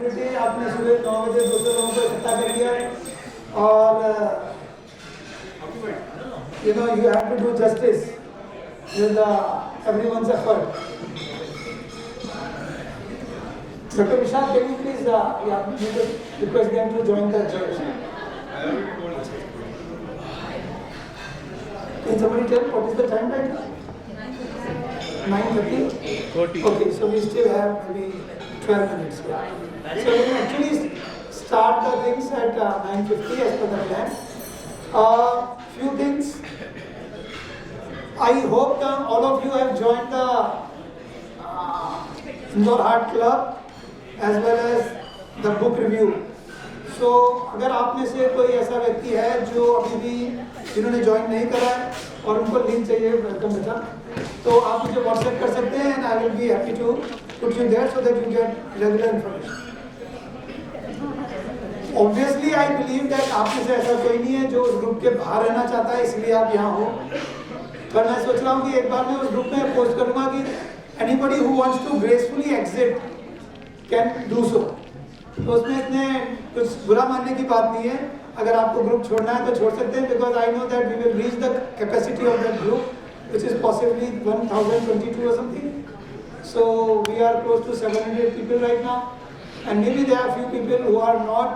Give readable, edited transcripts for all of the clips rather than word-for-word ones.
Possibility, आपने सुबह 9 बजे 200 लोगों को इकट्ठा कर लिया है और you know you have to do justice with everyone's effort. Dr. Vishal, can you please request them to join the church? Can somebody tell what is the time right now? 9:30? Okay, so we still have maybe 12 minutes. Yeah. So we can actually start the things at 9:50 as per the plan. Few things. I hope that all of you have joined the Indore Heart Club as well as the book review. So अगर आप में से कोई ऐसा व्यक्ति है जो अभी भी जिन्होंने ज्वाइन नहीं करा है और उनको लिंक चाहिए वेलकम बेटा, तो आप मुझे व्हाट्सएप कर सकते हैं and I will be happy to put you there so that you get regular information. Obviously I believe that आप में से ऐसा कोई नहीं है जो उस ग्रुप के बाहर रहना चाहता है इसलिए आप यहाँ हो, पर मैं सोच रहा हूँ कि एक बार मैं उस ग्रुप में पोस्ट करूँगा कि anybody who wants to gracefully exit can do so. तो उसमें इतने कुछ बुरा मानने की बात नहीं है. अगर आपको ग्रुप छोड़ना है तो छोड़ सकते हैं, because I know that we will reach the capacity of that group which is possibly 1022 or something. So we are close to 700 people right now, and maybe there are few people who are not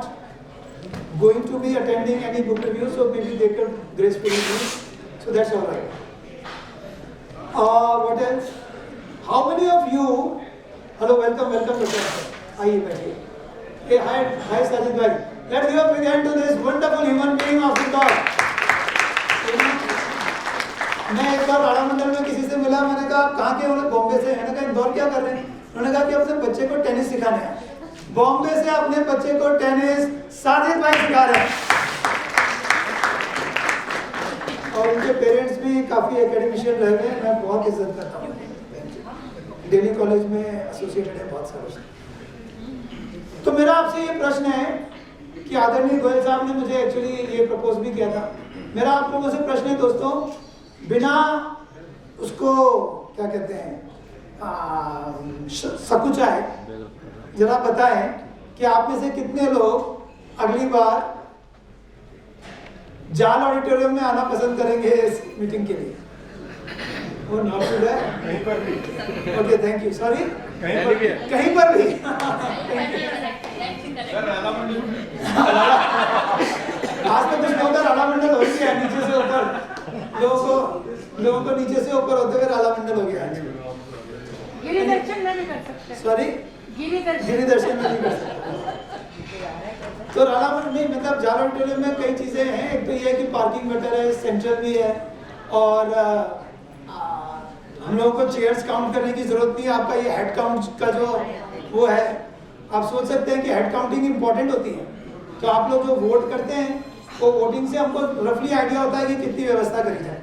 going to be attending any book review, so maybe they could gracefully do. So that's all right. What else? How many of you? Hello, welcome. आइए बैठिए. Hey, hi Sajid bhai. Let's give a big hand to this wonderful human being of Indore. मैं एक बार राणा मंडल में किसी से मिला, मैंने कहा आप कहाँ के? उन्होंने बॉम्बे से. मैंने कहा इंदौर क्या कर रहे हैं? उन्होंने कहा कि अपने बच्चे को टेनिस सिखाने हैं. बॉम्बे से अपने बच्चे को टेनिस साजिद भाई सिखा रहे हैं. और उनके पेरेंट्स भी काफ़ी एकेडमिशियन रहे हैं. मैं बहुत इज्जत करता हूँ. दिल्ली कॉलेज में एसोसिएटेड है बहुत सारे. तो मेरा आपसे ये प्रश्न है कि आदरणीय गोयल साहब ने मुझे एक्चुअली ये प्रपोज भी किया था. मेरा आप लोगों से प्रश्न है दोस्तों, बिना उसको क्या कहते हैं सकुचाए जरा बताएं कि आप में से कितने लोग अगली बार जाल ऑडिटोरियम में आना पसंद करेंगे इस मीटिंग के लिए. वो नॉट टू दैट. कहीं पर भी. Okay, thank you. सॉरी, कहीं पर भी. आज तो कुछ नहीं होता. राणा मंडल हो गया नीचे से ऊपर. लोगों को नीचे से ऊपर होते हुए राणा मंडल हो गया. गिरी दर्शन में भी कर सकते हैं. सॉरी, गिरी दर्शन में भी कर सकते हैं. तो राणा मंडल नहीं, मतलब जाल ऑडिटोरियम में कई चीजें हैं. एक तो ये है कि पार्किंग बेटर है, सेंट्रल भी है, और हम लोगों को चेयर्स काउंट करने की जरूरत नहीं है. आपका ये हेड काउंट का जो वो है, आप सोच सकते हैं कि हेड काउंटिंग इंपॉर्टेंट होती है. तो आप लोग जो वोट करते हैं वो वोटिंग से हमको रफली आइडिया होता है कि कितनी व्यवस्था करी जाए.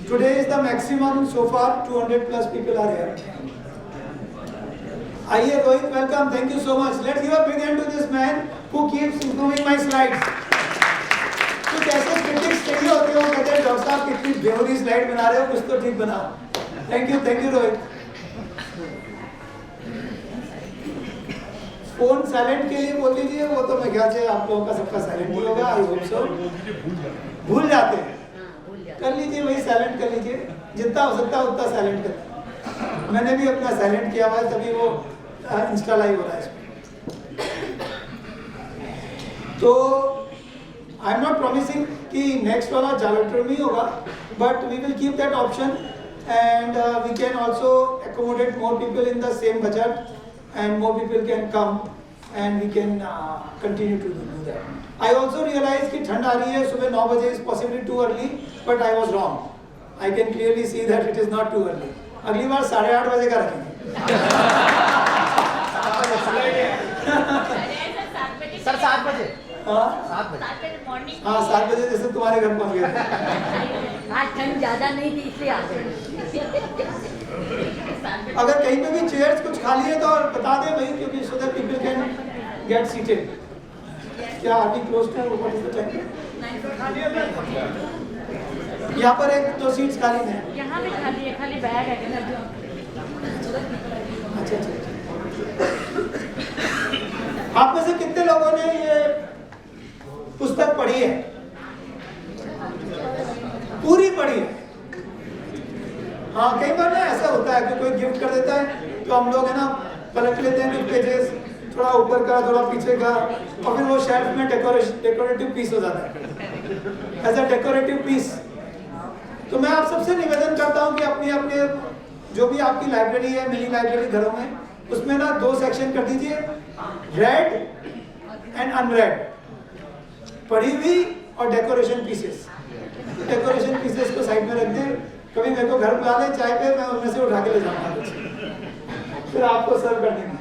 Today is the maximum so far 200+ people are here. आइए Rohit, welcome. Thank you so much. Let's give a big hand to this man who keeps improving my slides. कुछ ऐसे क्रिटिक्स चाहिए होते हैं, वो कहते हैं डॉक्टर साहब कितनी बेहूरी स्लाइड बना रहे हो, कुछ तो ठीक बनाओ. Thank you Rohit. Phone silent के लिए बोल दीजिए. वो तो मैं ख्याल से आप लोगों का सबका साइलेंट ही होगा. I hope so. भूल जाते हैं. कर लीजिए भाई, साइलेंट कर लीजिए. जितना हो सकता है उतना साइलेंट कर. मैंने भी अपना साइलेंट किया हुआ है, तभी वो इंस्टा लाइव हो रहा है इसमें. तो आई एम नॉट प्रॉमिसिंग कि नेक्स्ट वाला जालोट्रम ही होगा, but we will keep that option and we can also accommodate more people in the same budget, and more people can come and we can continue to do that. I also realize कि ठंड आ रही है. सुबह 9 बजे is possibly too early, but I was wrong. I can clearly see that it is not too early. अगली बार 8:30 बजे का रखेंगे. सर 7 बजे. हाँ 7 बजे मॉर्निंग. हाँ 7 बजे जैसे तुम्हारे घर पहुँच गए थे. आज ठंड ज्यादा नहीं थी इसलिए आ गए. अगर कहीं पे भी चेयर्स कुछ खाली है तो बता दें भाई, क्योंकि so that people can get seated. क्या आरटी close to what is the time? यहाँ पर 1-2 सीट्स खाली हैं. यहाँ भी खाली है, खाली बैग है ना. अच्छा. आप में से कितने लोगों ने ये पुस्तक पढ़ी है? पूरी पढ़ी है? हाँ, कई बार ना ऐसा होता है कि कोई गिफ्ट कर देता है तो हम लोग है ना पलट लेते हैं कुछ पेजेस, थोड़ा ऊपर का थोड़ा पीछे का, और फिर वो शेल्फ में डेकोरेटिव पीस हो जाता है, एज अ डेकोरेटिव पीस। तो मैं आप सबसे निवेदन करता हूँ कि अपनी अपने जो भी आपकी लाइब्रेरी है, मिनी लाइब्रेरी घरों में, उसमें ना 2 सेक्शन कर दीजिए, रेड एंड अनरेड, पढ़ी हुई और डेकोरेशन पीसेस। डेकोरेशन पीसेस को साइड में रख दें, कभी मेरे को घर बुला लें चाय पे, मैं उनमें से उठा के ले जाऊंगा, फिर आपको सर्व कर देंगे।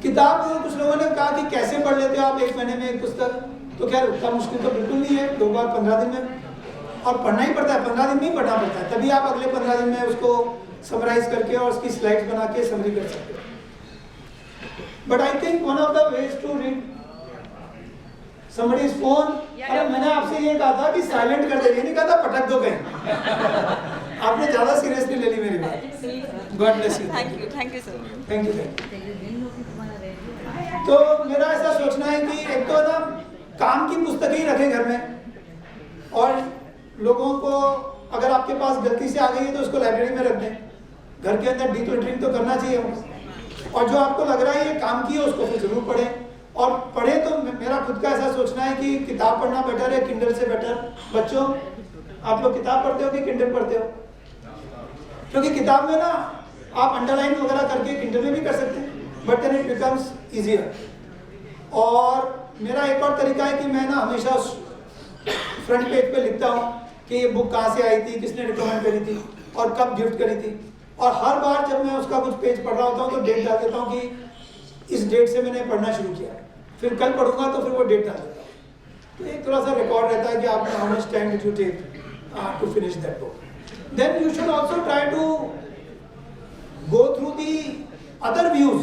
किताब कुछ लोगों ने कहा कि कैसे पढ़ लेते हो आप 1 महीने में एक पुस्तक, तो खैर उतना मुश्किल तो बिल्कुल नहीं है, 2 बार 15 दिन में, और पढ़ना ही पड़ता है, 15 दिन में ही पढ़ना पड़ता है, तभी आप अगले 15 दिन में उसको समराइज करके और उसकी स्लाइड्स बना के समरी कर सकते हो। But I think one of the ways to read somebody's phone, अरे मैंने आपसे ये कहा था कि साइलेंट कर दे, ये नहीं कहा था पटक दो कहीं। आपने ज्यादा सीरियसली ले ली मेरी बात। God bless you. Thank you sir. Thank you. तो मेरा ऐसा सोचना है कि एक तो ना काम की पुस्तकें ही रखें घर में, और लोगों को अगर आपके पास गलती से आ गई है तो उसको लाइब्रेरी में रख दें, घर के अंदर डिक्लटरिंग तो करना चाहिए, और जो आपको लग रहा है ये काम की है उसको फिर जरूर पढ़ें। और पढ़े तो मेरा खुद का ऐसा सोचना है कि किताब पढ़ना बेटर है किंडल से बेटर। बच्चों, आप लोग किताब पढ़ते हो कि किंडल पढ़ते हो? क्योंकि किताब में ना आप अंडरलाइन वगैरह करके किंडल में भी कर सकते हैं, but then it becomes easier. और मेरा एक और तरीका है कि मैं ना हमेशा फ्रंट पेज पे लिखता हूँ कि ये बुक कहाँ से आई थी, किसने रिकमेंड करी थी और कब गिफ्ट करी थी, और हर बार जब मैं उसका कुछ पेज पढ़ रहा होता हूँ तो डेट डाल देता हूँ कि इस डेट से मैंने पढ़ना शुरू किया, फिर कल पढ़ूंगा तो फिर वो डेट डाल देता हूँ। तो एक थोड़ा सा रिकॉर्ड रहता है कि आपने how much time did you take to finish that book. Then you should also try to go through the other views,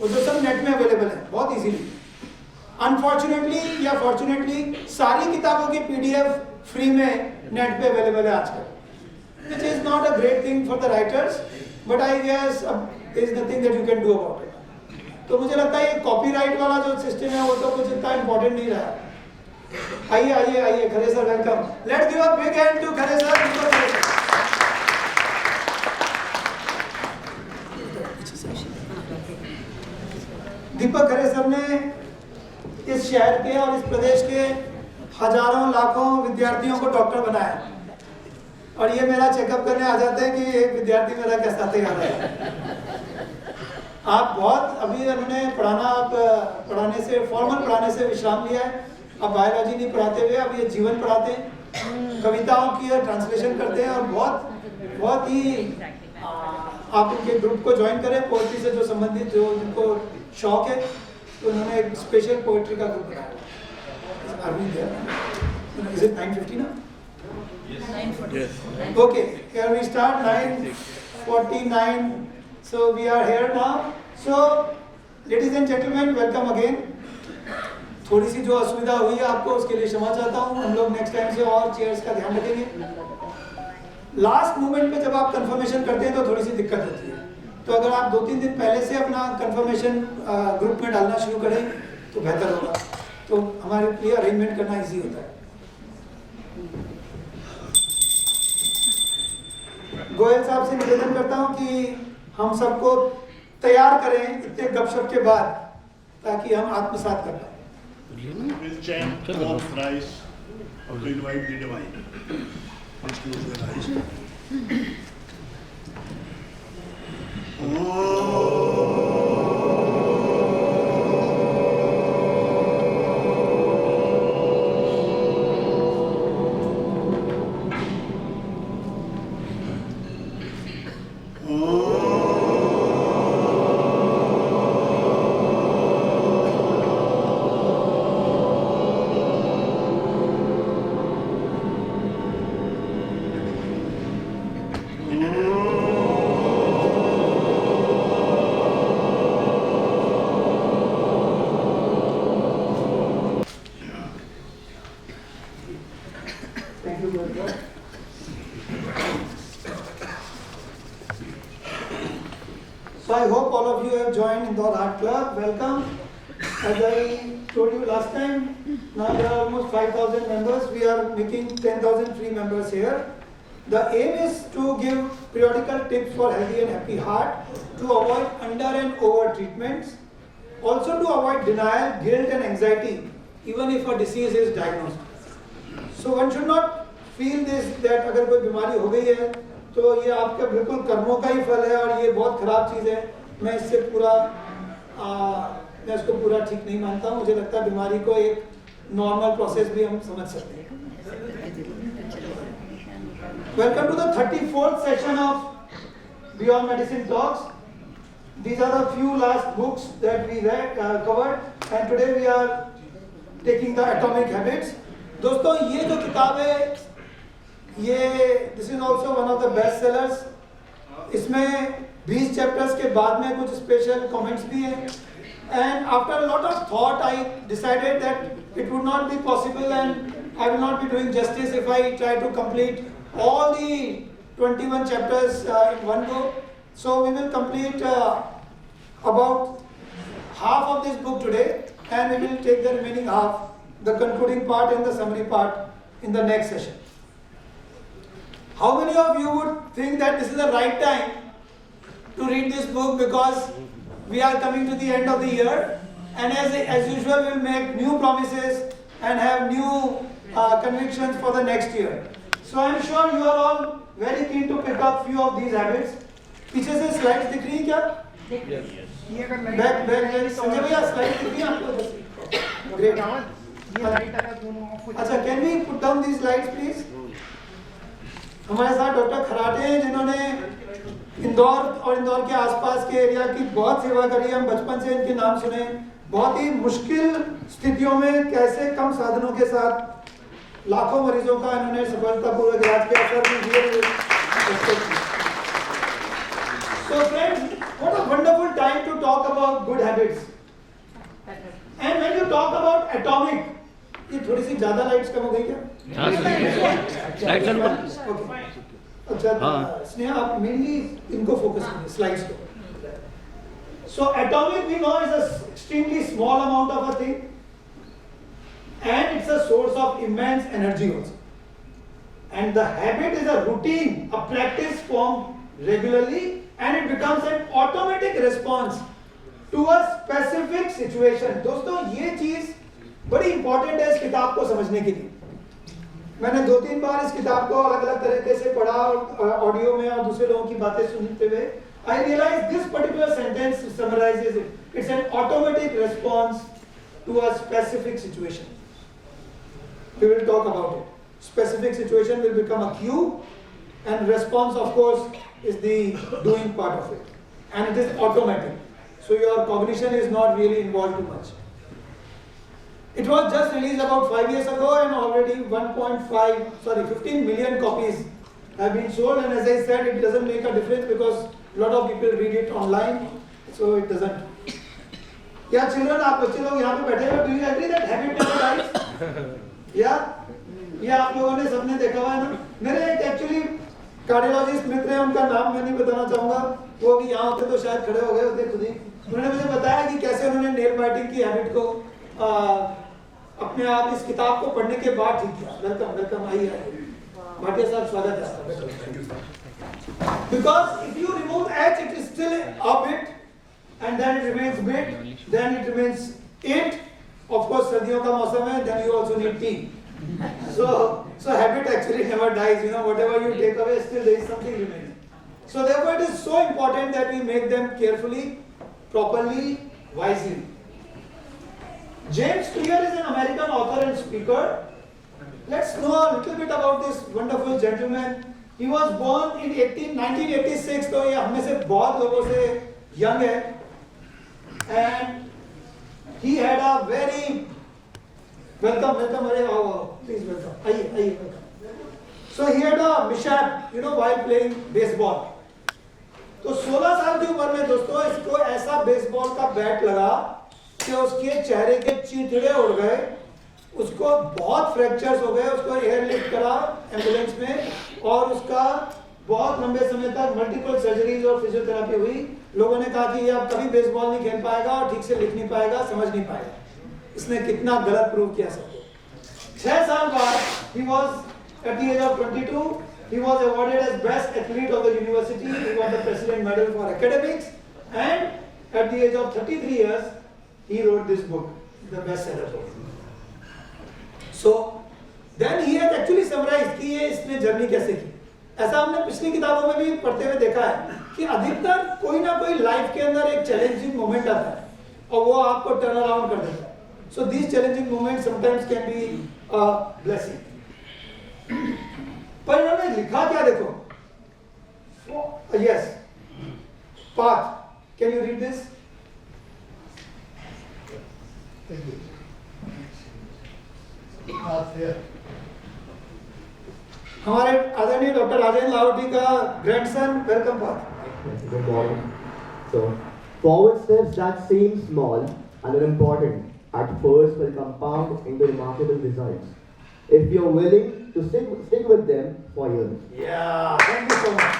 वो जो सब नेट में अवेलेबल है बहुत इजीली। अनफॉर्चुनेटली या फॉर्चुनेटली सारी किताबों की पीडीएफ फ्री में नेट पे अवेलेबल है आजकल, which is not a great thing for the writers, but I guess there is nothing that you can do about it. तो मुझे लगता है ये कॉपीराइट वाला जो सिस्टम है वो तो कुछ इतना इम्पोर्टेंट नहीं रहा। आइए आइए आइए, Khare sir welcome. Let's give a big hand to Khare sir. Deepak Khare sir ने इस शहर के और इस प्रदेश के हजारों लाखों विद्यार्थियों को डॉक्टर बनाया, और ये मेरा चेकअप करने आ जाते हैं कि एक विद्यार्थी मेरा कैसा तैयार है। आप बहुत अभी उन्होंने पढ़ाने से फॉर्मल पढ़ाने से विश्राम लिया है, अब बायोलॉजी नहीं पढ़ाते हुए अब ये जीवन पढ़ाते हैं, कविताओं की ट्रांसलेशन करते हैं, और बहुत ही आप उनके ग्रुप को ज्वाइन करें, पोएट्री से जो संबंधित जो जिनको शौक है, तो उन्होंने एक स्पेशल पोएट्री का ग्रुप बनाया। Is it 9:50 now? Yes. Okay, here we start 9:49. So we are here now. So, ladies and gentlemen, welcome again. थोड़ी सी जो असुविधा हुई है आपको उसके लिए क्षमा चाहता हूँ। हम लोग नेक्स्ट टाइम से और चेयर्स का ध्यान रखेंगे। लास्ट मोमेंट पे जब आप कंफर्मेशन करते हैं तो थोड़ी सी दिक्कत होती है, तो अगर आप 2-3 दिन पहले से अपना कंफर्मेशन ग्रुप में डालना शुरू करें तो बेहतर होगा, तो हमारे लिए अरेंजमेंट करना इजी होता है। गोयल साहब से निवेदन करता हूं कि हम सबको तैयार करें इतने गपशप के बाद, ताकि हम आत्मसात कर पाए। We'll chant all thrice to invite the divine. Let's close the eyes. joined Indore Art Club. Welcome. As I told you last time, now there are almost 5,000 members. We are making 10,000 free members here. The aim is to give periodical tips for healthy and happy heart, to avoid under and over treatments, also to avoid denial, guilt and anxiety, even if a disease is diagnosed. So one should not feel this that अगर कोई बीमारी हो गई है तो ये आपके बिल्कुल कर्मों का ही फल है और ये बहुत खराब चीज़ है. मैं इससे पूरा मैं इसको पूरा ठीक नहीं मानता हूँ. मुझे लगता है बीमारी को एक नॉर्मल प्रोसेस भी हम समझ सकते हैं. Welcome to the 34th session of Beyond Medicine Talks. These are the few last books that we read, covered, and today we are taking the Atomic Habits. दोस्तों ये जो किताब है ये this is also one of the best sellers. इसमें 20 chapters के बाद में कुछ special comments भी हैं. And after a lot of thought, I decided that it would not be possible and I will not be doing justice if I try to complete all the 21 chapters in one go. So we will complete about half of this book today and we will take the remaining half, the concluding part and the summary part in the next session. How many of you would think that this is the right time to read this book because we are coming to the end of the year and as usual we will make new promises and have new convictions for the next year. So I am sure you are all very keen to pick up few of these habits. पीछे से slides दिख रही है क्या? Back Sanjay भैया slides दिख रही है आपको? ग्रेट. अच्छा, can we put down these slides please? हमारे साथ डॉक्टर खराटे हैं जिन्होंने इंदौर और इंदौर के आसपास के एरिया की बहुत सेवा करी. हम बचपन से इनके नाम सुने. बहुत ही मुश्किल स्थितियों में कैसे कम साधनों के साथ लाखों मरीजों का इन्होंने सफलतापूर्वक इलाज किया. So friends, what a wonderful time to talk about good habits. And when you talk about atomic, ये थोड़ी सी ज्यादा लाइट्स कम हो गई क्या? अच्छा स्नेहा आप मेनली इनको फोकस करिए स्लाइड्स को. So atomic we know is a extremely small amount of a thing and it's a source of immense energy also. And the habit is a routine, a practice formed regularly and it becomes an automatic response to a specific situation. दोस्तों ये चीज बड़ी important है इस किताब को समझने के लिए. मैंने 2-3 बार इस किताब को अलग अलग तरीके से पढ़ा ऑडियो में और दूसरे लोगों की बातें सुनते हुए. I realized this particular sentence summarizes it. It's an automatic response to a specific situation. We will talk about it. Specific situation will become a cue and response of course is the doing part of it. And it is automatic. So your cognition is not really involved too much. It was just released about 5 years ago and already 15 million copies have been sold, and as I said it doesn't make a difference because a lot of people read it online, so it doesn't. Yeah, children, आप बच्चे लोग यहाँ पे बैठे हैं. Do you agree that habit never dies? Yeah, ये आप लोगों ने सबने देखा हुआ है ना. मेरे एक एक्चुअली कार्डियोलॉजिस्ट मित्र हैं, उनका नाम मैं नहीं बताना चाहूँगा. वो भी यहाँ होते तो शायद खड़े हो गए होते खुद ही. उन्होंने मुझे बताया कि कैसे उन्होंने नेल बाइटिंग की हैबिट को अपने आप इस किताब को पढ़ने के बाद ठीक किया. वेलकम वेलकम, आइए भाटिया साहब, स्वागत है. Because if you remove H, it is still a bit, and then it remains bit, then it remains it. Of course, सर्दियों का मौसम है, then you also need tea. So habit actually never dies. You know, whatever you take away, still there is something remaining. So therefore, it is so important that we make them carefully, properly, wisely. James Clear is an American author and speaker. Let's know a little bit about this wonderful gentleman. He was born in 1986, तो ये हम में से बहुत लोगों से young है. And he had a very welcome, अरे आओ, please welcome, आइए welcome. So he had a mishap, you know, while playing baseball. तो 16 साल की उम्र में दोस्तों इसको ऐसा बेसबॉल का बैट लगा कि उसके चेहरे के चीथड़े उड़ गए. उसको बहुत फ्रैक्चर्स हो गए. उसको एयरलिफ्ट करा एम्बुलेंस में और उसका बहुत लंबे समय तक मल्टीपल सर्जरीज और फिजियोथेरेपी हुई। लोगों ने कहा कि ये अब कभी बेसबॉल नहीं खेल पाएगा और ठीक से लिख नहीं पाएगा, समझ नहीं पाएगा। इसने कितना गलत प्रूव किया सबको। 6 साल बाद he was at the age of 22 he was awarded as best athlete of the university. He got the president medal for academics, and at the age of 33 years he wrote this book, the bestseller book. So then he has actually summarized कि ये इसने journey कैसे की। ऐसा हमने पिछली किताबों में भी पढ़ते हुए देखा है कि अधिकतर कोई ना कोई लाइफ के अंदर एक चैलेंजिंग मोमेंट आता है और वो आपको टर्न अराउंड कर देता है। So these challenging moment sometimes can be a blessing. पर इन्होंने लिखा क्या देखो, yes path, can you read this? हमारे आदरणीय डॉक्टर राजेंद्र लाहौटी का grandson, welcome path. Good morning. So, forward steps that seem small and unimportant at first will compound into remarkable results if you're willing to stick with them for years. Yeah, thank you so much.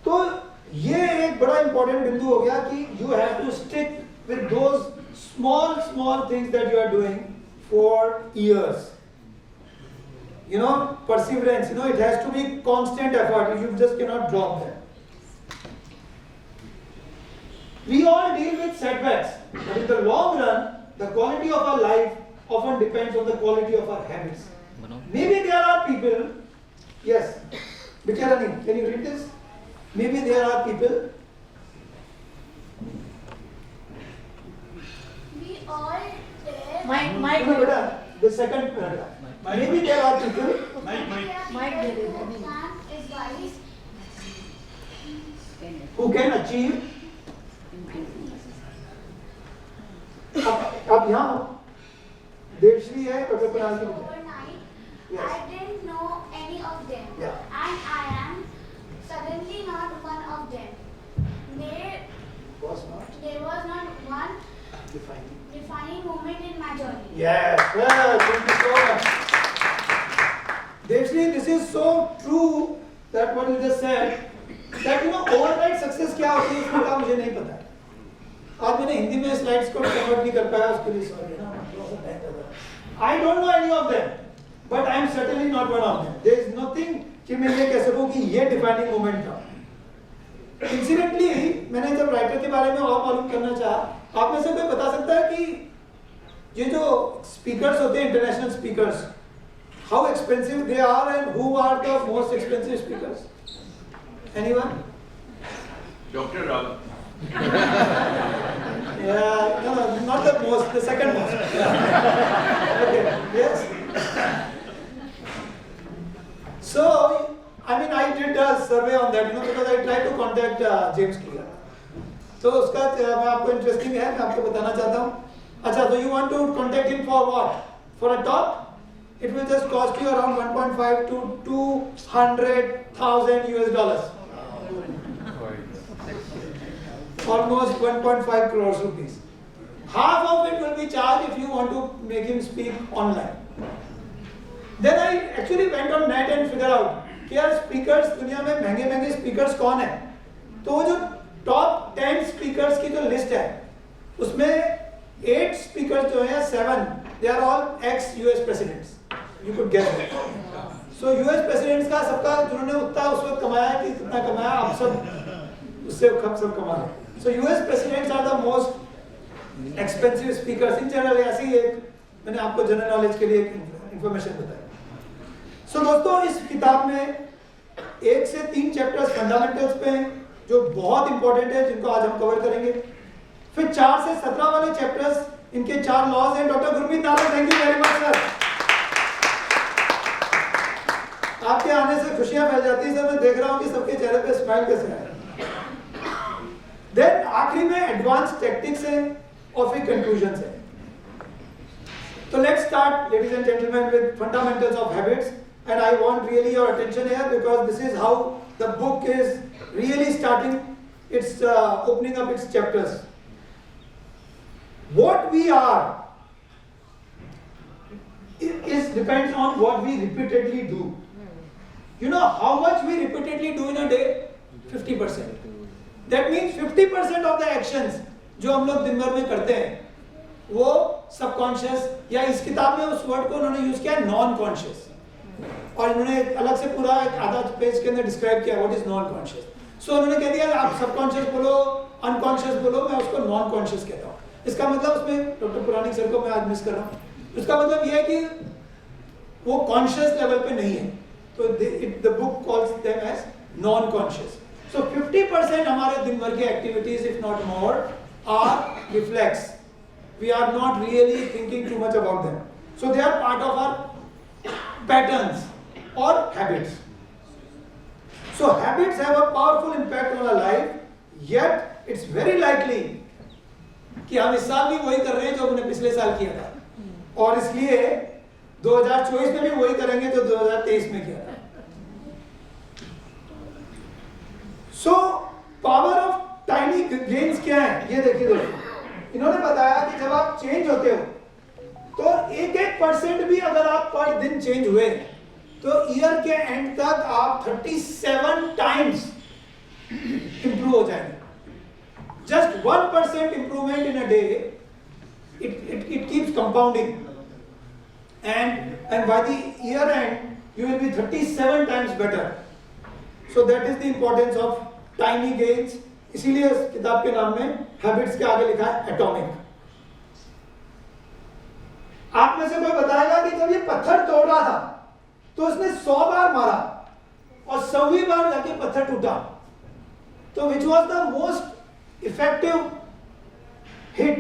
तो ये एक बड़ा important बिंदु हो गया कि you have to stick with those small things that you are doing for years. You know, perseverance, you know, it has to be constant effort. You just cannot drop them. We all deal with setbacks, but in the long run, the quality of our life often depends on the quality of our habits. Maybe there are people, yes, Bicharani, can you read this? Maybe there are people. We all dare. Mike, No, beta, the second paragraph. Maybe there are people. Mike did it. Is wise. Who can achieve. अब यहाँ देवश्री है और प्रणाल की मुझे। Overnight, Yes. I didn't know any of them. Yeah. And I am suddenly not one of them. There was not one defining moment in my journey. Yes, thank you so much. Devshri, this is so true that what you just said, that you know overnight success क्या होती है इसमें का मुझे नहीं पता। आज मैंने हिंदी में स्लाइड्स को कन्वर्ट नहीं कर पाया, उसके लिए सॉरी ना, I don't know any of them, but I am certainly not one of them. There is nothing कि मैं ये कह सकूं कि ये डिफाइनिंग मोमेंट था। इंसिडेंटली मैंने जब राइटर के बारे में और मालूम करना चाहा, आप में से कोई बता सकता है कि ये जो स्पीकर्स होते हैं international speakers, how expensive they are and who are the most expensive speakers? Anyone? Dr. Rao. Yeah, no, not the most, the second most. Okay, yes. So, I mean, I did a survey on that, you know, because I tried to contact James Clear. तो उसका मैं आपको interesting है, मैं आपको बताना चाहता हूँ। अच्छा, so you want to contact him for what? For a talk? It will just cost you around 1.5 to 200,000 US dollars. Almost 1.5 crores rupees. Half of it will be charged if you want to make him speak online. Then I actually went on net and figure out कि यार speakers दुनिया में महंगे speakers कौन है। तो वो जो टॉप 10 स्पीकर्स की जो लिस्ट है उसमें 8 स्पीकर्स जो हैं 7 they are all ex US presidents. You could guess that. So US presidents का सबका जिन्होंने उतना उस वक्त कमाया कि कितना कमाया आप सब उससे कम सब कमा रहे। So US presidents are the most expensive speakers in general. ऐसी एक मैंने आपको जनरल नॉलेज के लिए इंफॉर्मेशन बताई। सो दोस्तों इस किताब में 1 से 3 चैप्टर्स फंडामेंटल्स पे हैं जो बहुत इंपॉर्टेंट है, जिनको आज हम कवर करेंगे। फिर 4 से 17 वाले चैप्टर्स, इनके 4 लॉज हैं। डॉक्टर गुरमीत नागर, thank you very much sir. आपके आने से खुशियां फैल जाती है सर, मैं देख रहा हूं कि सबके चेहरे पे स्माइल कैसे है। देन आखिरी में एडवांस टैक्टिक्स है और फिर कंक्लूजन्स है। तो let's start ladies and gentleman with fundamentals of habits, and I want really your attention here because this is how the book is really starting its opening up its chapters. What we are is depends on what we repeatedly do. You know how much we repeatedly do in a day? 50%. That means 50% of the actions जो हम लोग दिन भर में करते हैं वो subconscious, या इस किताब में उस वर्ड को उन्होंने यूज किया नॉन कॉन्शियस, और इन्होंने अलग से पूरा एक आधा पेज के अंदर डिस्क्राइब किया व्हाट इज नॉन कॉन्शियस. सो उन्होंने कह दिया आप सबकॉन्शियस बोलो, अनकॉन्शियस बोलो, मैं उसको नॉन कॉन्शियस कहता हूँ. इसका मतलब उसमें डॉक्टर पुरानिक सर को मैं आज मिस कर रहा हूँ. उसका मतलब यह है कि वो कॉन्शियस लेवल पे नहीं है, तो the book calls them as non conscious. So 50% हमारे दिन भर की activities if not more are reflex. We are not really thinking too much about them. So they are part of our patterns or habits. So habits have a powerful impact on our life, yet it's very likely कि हम इस साल भी वही कर रहे हैं जो हमने पिछले साल किया था, और इसलिए 2024 में भी वही करेंगे जो 2023 में किया था. So power of tiny gains क्या है? ये देखिए दोस्तों, इन्होंने बताया कि जब आप चेंज होते हो तो 1% भी अगर आप पर दिन चेंज हुए तो ईयर के एंड तक आप 37 टाइम्स इंप्रूव हो जाएंगे. Just 1% improvement in a day, it keeps compounding, and by the year end you will be 37 times better. So that is the importance of tiny gains. इसीलिए इस किताब के नाम में हैबिट्स के आगे लिखा है एटॉमिक. आप में से कोई बताएगा कि जब ये पत्थर तोड़ रहा था तो उसने 100 बार मारा और 100वीं बार जाके पत्थर टूटा, तो which was the most effective hit?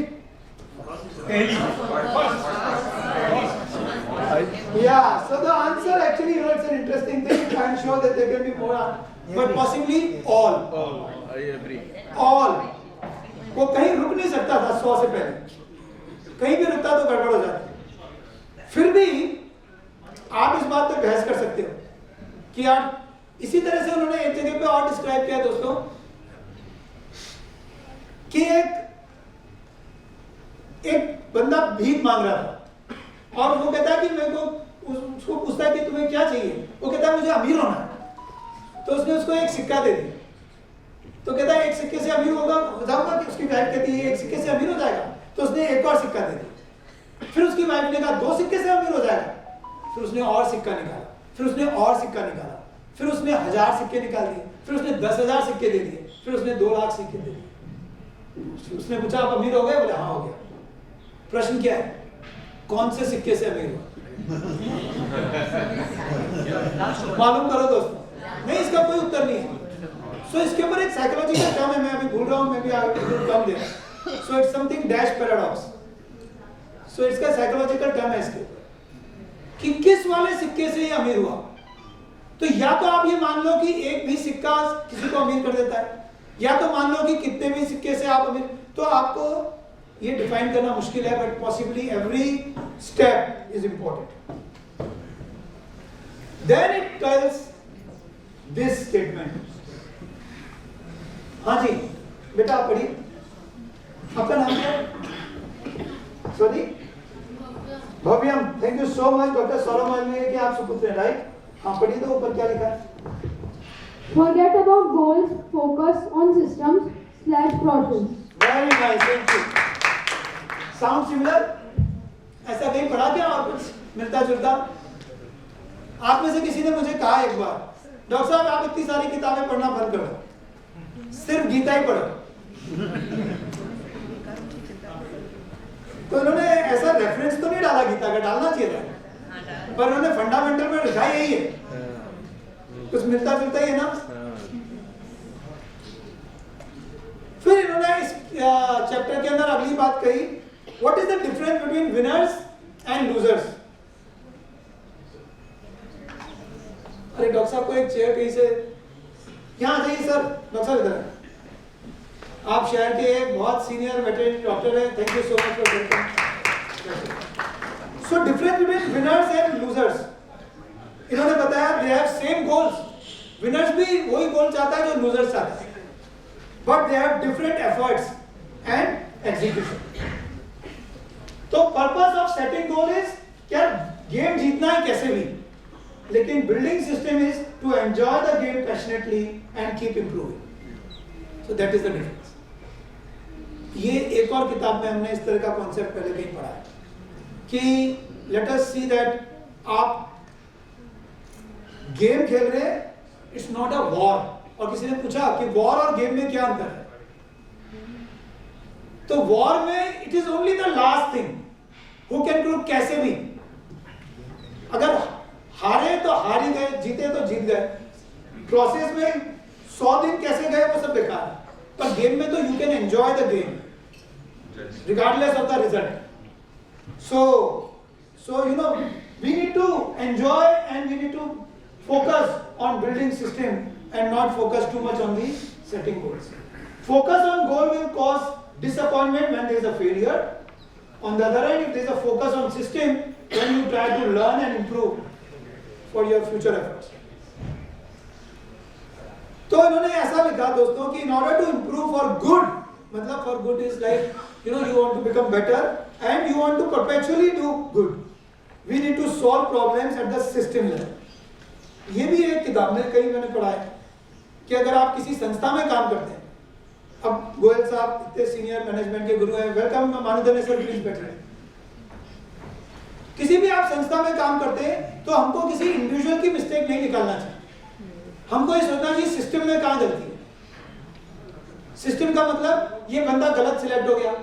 Yeah, so the answer actually, it's an interesting thing. I'm sure that there can be more, but possibly all. I agree. All. वो कहीं रुक नहीं सकता था 100 से पहले, कहीं भी रुकता तो गड़बड़ हो जाती. फिर भी आप इस बात पर बहस कर सकते हो कि यार, इसी तरह से उन्होंने एक जगह पे और डिस्क्राइब किया दोस्तों कि एक बंदा भीख मांग रहा था और वो कहता है कि मेरे को, उसको पूछता है कि तुम्हें क्या चाहिए, वो कहता है मुझे अमीर होना है. तो उसने उसको एक सिक्का दे दिया, तो कहता है एक सिक्के से अमीर होगा हो जाऊंगा, कि उसकी वाइफ कहती है एक सिक्के से अमीर हो जाएगा, तो उसने एक और सिक्का दे दिया. फिर उसकी वाइफ ने कहा 2 सिक्के से अमीर हो जाएगा, फिर उसने और सिक्का निकाला, फिर उसने और सिक्का निकाला, फिर उसने 1000 सिक्के निकाल दिए, फिर उसने 10,000 सिक्के दे दिए, फिर उसने 2 लाख सिक्के दे दिए. उसने पूछा आप अमीर हो गए? बोले हाँ हो गया. प्रश्न क्या है? कौन से सिक्के से अमीर हुआ? मालूम करो दोस्तों. नहीं, इसका कोई उत्तर नहीं है. सो इसके ऊपर एक साइकोलॉजिकल टर्म है, मैं अभी भूल रहा हूँ, मैं भी आगे टर्म दे. So it's something dash paradox. So इसका साइकोलॉजिकल टर्म है इसके ऊपर कि किस वाले सिक्के से ये अमीर हुआ. तो या तो आप ये मान लो कि एक भी सिक्का किसी को अमीर कर देता है, या तो मान लो कि कितने भी सिक्के से आप अमीर. तो आपको ये डिफाइन करना मुश्किल है, but possibly every step is important. Then it tells this statement. हाँ जी बेटा आप पढ़िए. आपका नाम क्या है? Sorry, Bhavyam. Thank you so much doctor Saurabh ने कि आप सुपुत्र हैं, राइट? हाँ पढ़िए तो ऊपर क्या लिखा है? Forget about goals, focus on systems/process. Very nice, thank you. Sound similar? ऐसा कहीं पढ़ा क्या और कुछ मिलता जुलता? आप में से किसी ने मुझे कहा एक बार, डॉक्टर साहब आप इतनी सारी किताबें पढ़ना बंद कर दो, सिर्फ गीता ही पढ़ो. तो उन्होंने ऐसा रेफरेंस तो नहीं डाला गीता का, डालना चाहिए था, पर उन्होंने फंडामेंटल में लिखा यही है, कुछ मिलता जुलता ही है ना. फिर इन्होंने इस चैप्टर के अंदर अगली बात कही, what is the difference between winners and losers. अरे डॉक्टर साहब को एक चेयर कहीं से, यहाँ आ जाइए सर. डॉक्टर साहब इधर, आप शहर के एक बहुत सीनियर वेटरनरी डॉक्टर हैं. Thank you so much for welcome. So difference between winners and losers. इन्होंने बताया they have same goals. Winners भी वही गोल चाहता है जो लूजर्स चाहता है, but they have different efforts and execution. तो purpose of setting goal is क्या गेम जीतना है कैसे भी, लेकिन building system is to enjoy the game passionately and keep improving. So that is the difference. ये एक और किताब में हमने इस तरह का कॉन्सेप्ट पहले कहीं पढ़ा है कि let us see that आप गेम खेल रहे हैं, इट्स नॉट अ वॉर. और किसी ने पूछा कि वॉर और गेम में क्या अंतर है, तो वॉर में it is only the last thing who can prove कैसे भी. अगर हारे तो हार ही गए, जीते तो जीत गए. प्रोसेस में 100 दिन कैसे गए वो सब बेकार है. पर गेम में तो you can enjoy the game regardless of the result. So you know, we need to enjoy and we need to focus on building system and not focus too much on the setting goals. Focus on goal will cause disappointment when there is a failure. On the other hand, if there is a focus on system, then you try to learn and improve for your future efforts. तो इन्होंने ऐसा लिखा दोस्तों कि in order to improve for good, मतलब for good is like you know you want to become better and you want to perpetually do good. We need to solve problems at the system level. ये भी एक किताब में कहीं मैंने पढ़ा है कि अगर आप किसी संस्था में काम करते हैं, अब गोयल साहब इतने सीनियर मैनेजमेंट के गुरु हैं, वेलकम मानधन सर, प्लीज बैठे. किसी भी आप संस्था में काम करते हैं तो हमको किसी इंडिविजुअल की मिस्टेक नहीं निकालना चाहिए. हमको ये सोचना चाहिए सिस्टम में कहाँ गलती है. सिस्टम का मतलब ये बंदा गलत सिलेक्ट हो गया,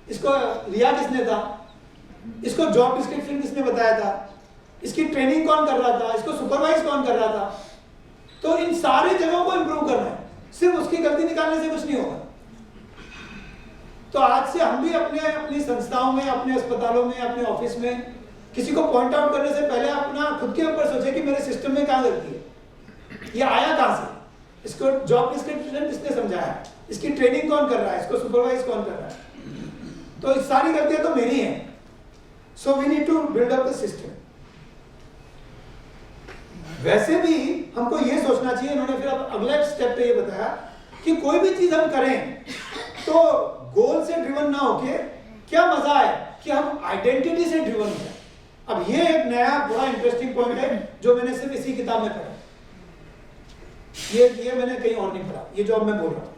इसको लिया किसने था, इसको जॉब डिस्क्रिप्शन किसने बताया था, इसकी ट्रेनिंग कौन कर रहा था, इसको सुपरवाइज कौन कर रहा था. तो इन सारी जगहों को इंप्रूव करना है. सिर्फ उसकी गलती निकालने से कुछ नहीं होगा. तो आज से हम भी अपनी संस्थाओं में, अपने अस्पतालों में, अपने ऑफिस में किसी को पॉइंट आउट करने से पहले अपना खुद के ऊपर सोचे कि मेरे सिस्टम में कहाँ गलती है, ये आया कहाँ से, इसको जॉब डिस्क्रिप्शन किसने समझाया, इसकी ट्रेनिंग कौन कर रहा है, इसको सुपरवाइज कौन कर रहा है. तो इस सारी गलतियां तो मेरी हैं. So we need to build up the system. वैसे भी हमको ये सोचना चाहिए, इन्होंने फिर अब अगले स्टेप पे ये बताया कि कोई भी चीज हम करें तो गोल से ड्रिवन ना होके क्या मजा है कि हम आइडेंटिटी से ड्रिवन हो जाए. अब ये एक नया बड़ा इंटरेस्टिंग पॉइंट है जो मैंने सिर्फ इसी किताब में पढ़ा. ये मैंने कहीं और नहीं पढ़ा. ये जो अब मैं बोल रहा हूँ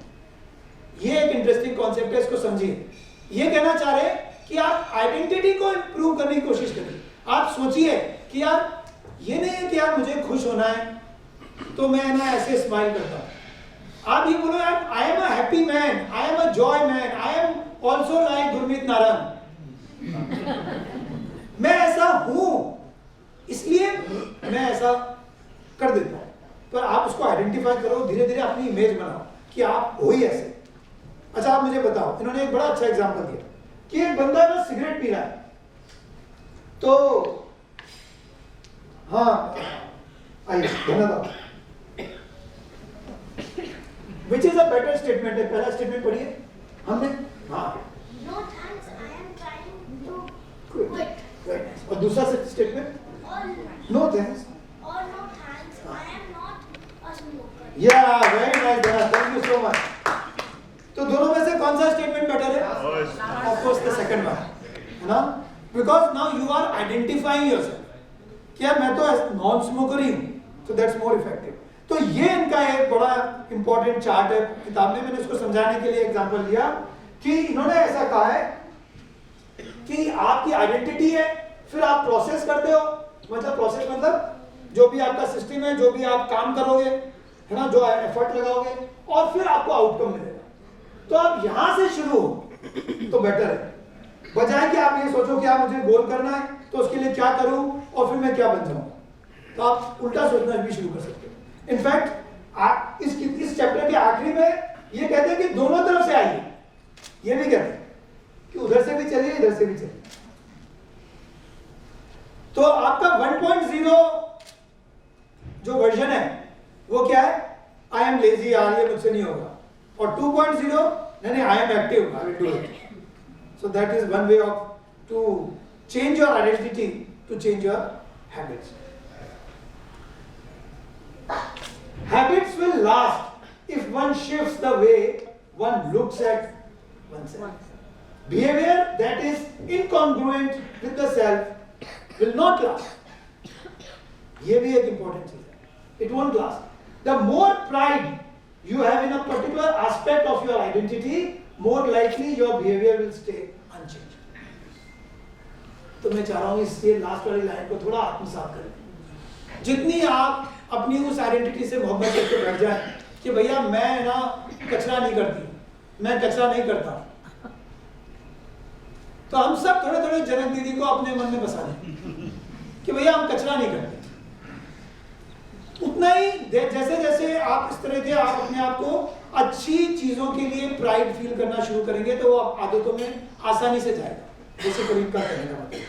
ये एक इंटरेस्टिंग कॉन्सेप्ट है, इसको समझिए. ये कहना चाह रहे हैं कि आप आइडेंटिटी को इंप्रूव करने की कोशिश करिए. आप सोचिए कि यार ये नहीं है कि यार मुझे खुश होना है तो मैं ना ऐसे स्माइल करता हूँ. आप ये बोलो यार I am a happy man, I am a joy man, I am also like Gurmeet Narayan. मैं ऐसा हूं इसलिए मैं ऐसा कर देता हूं. पर आप उसको आइडेंटिफाई करो, धीरे धीरे अपनी इमेज बनाओ कि आप हो ही ऐसे. अच्छा आप मुझे बताओ, इन्होंने एक बड़ा अच्छा एग्जांपल दिया कि एक बंदा ना सिगरेट पी रहा है. तो हाँ आइए धन्यवाद. Which is a better statement है. पहला स्टेटमेंट पढ़िए हमने. हाँ No thanks, I am trying to quit. Very nice. और दूसरा statement no thanks. Or no thanks, I am not a smoker. या वेरी नाइस धन्यवाद, थैंक यू सो मच. तो दोनों में से कौन सा स्टेटमेंट बेटर है? Of course the second one, है ना. Because now you are identifying yourself कि यार मैं तो नॉन स्मोकर ही हूं, सो दैट्स मोर इफेक्टिव. तो ये इनका एक बड़ा इंपॉर्टेंट चार्ट है किताब में. मैंने उसको समझाने के लिए एग्जांपल दिया कि इन्होंने ऐसा कहा है कि आपकी आइडेंटिटी है, फिर आप प्रोसेस करते हो. मतलब प्रोसेस मतलब जो भी आपका सिस्टम है, जो भी आप काम करोगे, है ना, जो एफर्ट लगाओगे, और फिर आपको आउटकम मिलेगा. तो आप यहां से शुरू हो तो बेटर है, बजाय कि आप ये सोचो कि आप मुझे गोल करना है तो उसके लिए क्या करूं और फिर मैं क्या बन जाऊं. तो आप उल्टा सोचना भी शुरू कर सकते हो. इनफैक्ट इस चैप्टर के आखिरी में ये कहते हैं कि दोनों तरफ से आइए. ये भी कहते हैं कि उधर से भी चलिए, इधर से भी चलिए. तो आपका 1.0 जो वर्जन है वो क्या है? आई एम लेजी, यार ये मुझसे नहीं होगा. और 2.0 नहीं, I am active, I will do it. So that is one way of to change your identity, to change your habits. Habits will last if one shifts the way one looks at oneself. Behavior that is incongruent with the self will not last. ये भी एक important चीज है. It won't last. The more pride you have in a particular aspect of your identity, more likely your behavior will stay unchanged. तो मैं चाह रहा हूँ इस लास्ट वाली लाइन को थोड़ा आत्मसात करें। जितनी आप अपनी उस आइडेंटिटी से मोहब्बत करके बैठ जाए कि भैया मैं ना कचरा नहीं करती, मैं कचरा नहीं करता, तो हम सब थोड़े थोड़े जनक दीदी को अपने मन में बसा दें कि भैया हम कचरा नहीं करते। उतना ही जैसे जैसे आप इस तरह के आप अपने आप को अच्छी चीजों के लिए प्राइड फील करना शुरू करेंगे तो वो आदतों में आसानी से जाएगा। जैसे करीब का कहने का मतलब,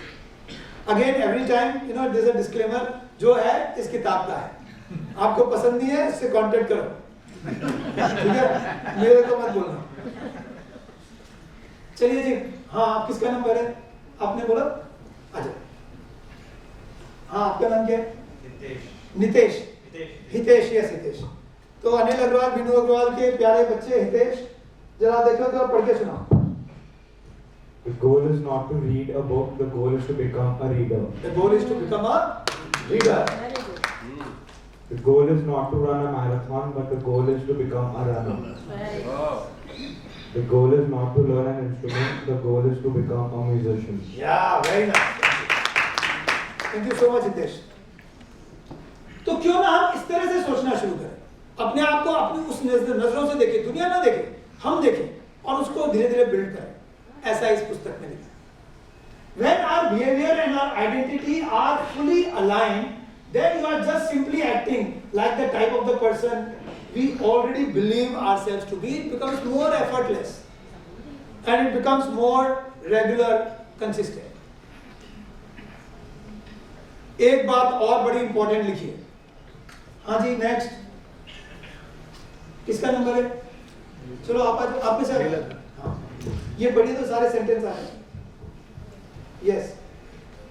again every time you know this a disclaimer, जो है इस किताब का है, आपको पसंद नहीं है इससे कांटेक्ट करो, ठीक है, मेरे को मत बोलना। चलिए जी, हाँ आप किसका नंबर है आपने बोला? अच्छा, हाँ आपका नाम क्या है? नितेश। हितेश, यस हितेश। तो अनिल अग्रवाल, बिनू अग्रवाल के प्यारे बच्चे हितेश, जरा देखो तो पढ़ के सुनाओ। The goal is not to read a book, the goal is to become a reader. The goal is to become a reader. The goal is not to run a marathon, but the goal is to become a runner. The goal is not to learn an instrument, the goal is to become a musician. Yeah, very nice. Thank you so much Hitesh. तो क्यों ना हम इस तरह से सोचना शुरू करें, अपने आप को अपनी उस नजरों से देखें, दुनिया ना देखें, हम देखें और उसको धीरे धीरे बिल्ड करें। ऐसा इस पुस्तक में लिखा है। When our behavior and our identity are fully aligned, then you are just simply acting like the type of the person we already believe ourselves to be. It becomes more effortless and it becomes more regular, consistent. एक बात और बड़ी important लिखी है। हाँ जी, next किसका number है? चलो आप में से हाँ, ये पढ़िए तो सारे सेंटेंस आ रहे। Yes.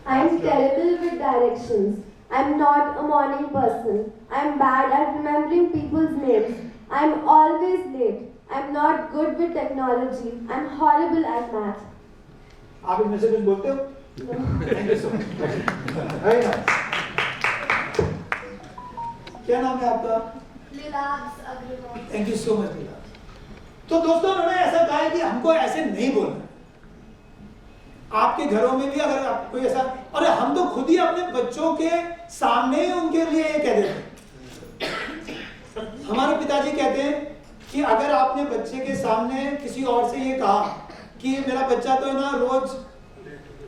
I'm terrible with directions. I'm not a morning person. I'm bad at remembering people's names. I'm always late. I'm not good with technology. I'm horrible at math. आप इनमें से कुछ बोलते हो? Thank you so much. Very nice. क्या नाम है आपका? Lilas Agrawal. Thank you so much Leela. तो दोस्तों उन्होंने ऐसा कहा है कि हमको ऐसे नहीं बोलना। आपके घरों में भी अगर आप कोई ऐसा, अरे हम तो खुद ही अपने बच्चों के सामने ही उनके लिए ये कह देते हैं। हमारे पिताजी कहते हैं कि अगर आपने बच्चे के सामने किसी और से ये कहा कि मेरा बच्चा तो है ना रोज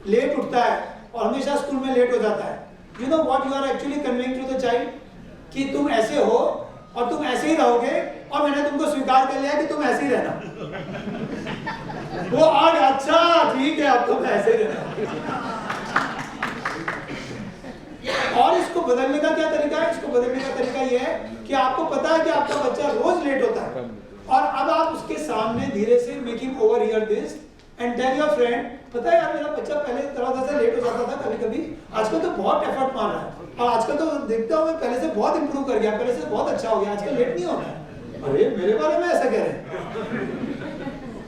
लेट उठता है और हमेशा स्कूल में लेट हो जाता है, you know what you are actually conveying to the child कि तुम ऐसे हो और तुम ऐसे ही रहोगे और मैंने तुमको स्वीकार कर लिया कि तुम ऐसे ही रहना। वो आज अच्छा ठीक है अब तुम ऐसे ही रहना। और इसको बदलने का क्या तरीका है? इसको बदलने का तरीका ये है कि आपको पता है कि आपका बच्चा रोज लेट होता है और अब आप उसके सामने धीरे से make him over here this and tell your friend, पता है यार मेरा बच्चा पहले थोड़ा सा लेट हो जाता था कभी कभी, आजकल तो बहुत एफर्ट मार रहा है और आजकल तो देखता हूँ मैं पहले से बहुत इंप्रूव कर गया, पहले से बहुत अच्छा हो गया, आजकल लेट नहीं होता है। अरे मेरे बारे में ऐसा कह रहे हैं,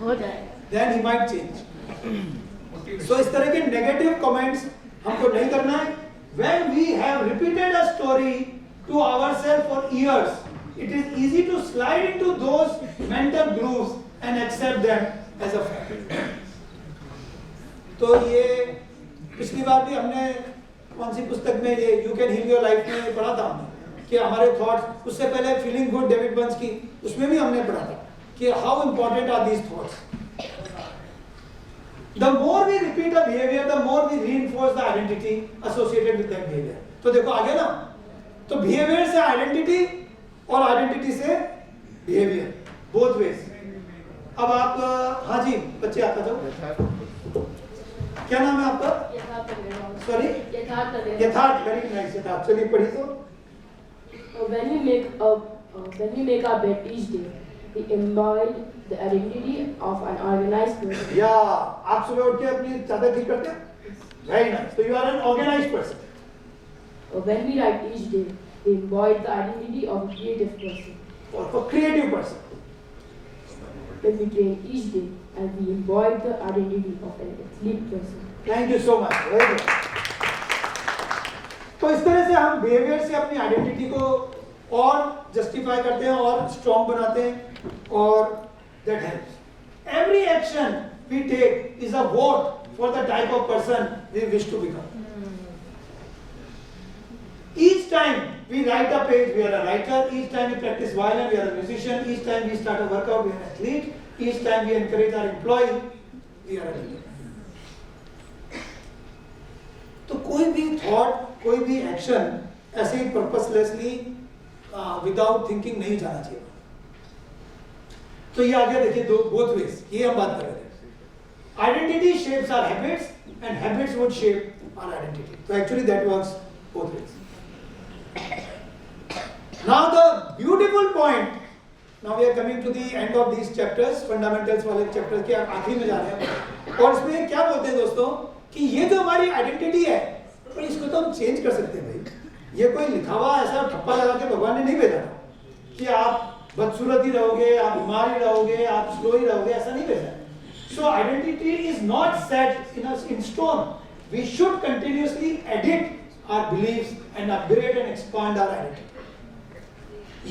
हो जाएगा। then he might change. So इस तरह के negative comments हमको नहीं करना है। When we have repeated a story to ourselves for years, it is easy to slide into those mental grooves and accept them as a fact. तो ये पिछली बार भी हमने कौन सी पुस्तक में ये You Can Heal Your Life में पढ़ा था हमने कि हमारे thoughts, उससे पहले Feeling Good डेविड बंस की, उसमें भी हमने पढ़ा था कि how important are these thoughts. The more we repeat a behavior, the more we reinforce the identity associated with that behavior. तो देखो आगे ना, तो behavior से identity और identity से behavior, both ways. अब आप हाँ जी बच्चे आपका जाओ, क्या नाम है आपका? सॉरी, यथार्थ, वेरी नाइस यथार्थ। चलिए पढ़िए तो। When we make our bed each day, we embody the identity of an organized person. या आप सुबह उठ के अपनी चादर ठीक करते हैं? Very nice. So you are an organized person. When we write each day, we embody the identity of a creative person. Or for creative person. When we train each day, and we embody the identity of an athlete person. Thank you so much. Very good. तो इस तरह से हम behaviour से अपनी identity को और justify करते हैं और स्ट्रॉन्ग बनाते हैं और that helps. Every action we take is a vote for the type of person we wish to become. Each time we write a page, we are a writer. Each time we practice violin, we are a musician. Each time we start a workout, we are an athlete. Each time we encourage our employee, we are a leader. तो कोई भी thought, कोई भी action ऐसे ही purposelessly, without thinking नहीं जाना चाहिए। तो ये आगे देखिए both ways, ये हम बात कर रहे थे। Identity shapes our habits, and habits would shape our identity. So actually that works both ways. Now the beautiful point, now we are coming to the end of these chapters, fundamentals वाले chapters के आखिरी में जा रहे हैं। और इसमें क्या बोलते हैं दोस्तों कि ये जो हमारी आइडेंटिटी है, पर इसको तो हम चेंज कर सकते हैं भाई। ये कोई लिखा हुआ ऐसा ठप्पा लगा के भगवान ने नहीं भेजा कि आप बदसूरत ही रहोगे, आप बीमार ही रहोगे, आप स्लो ही रहोगे, ऐसा नहीं भेजा। So identity is not set in stone. We should continuously edit our beliefs and upgrade and expand our identity।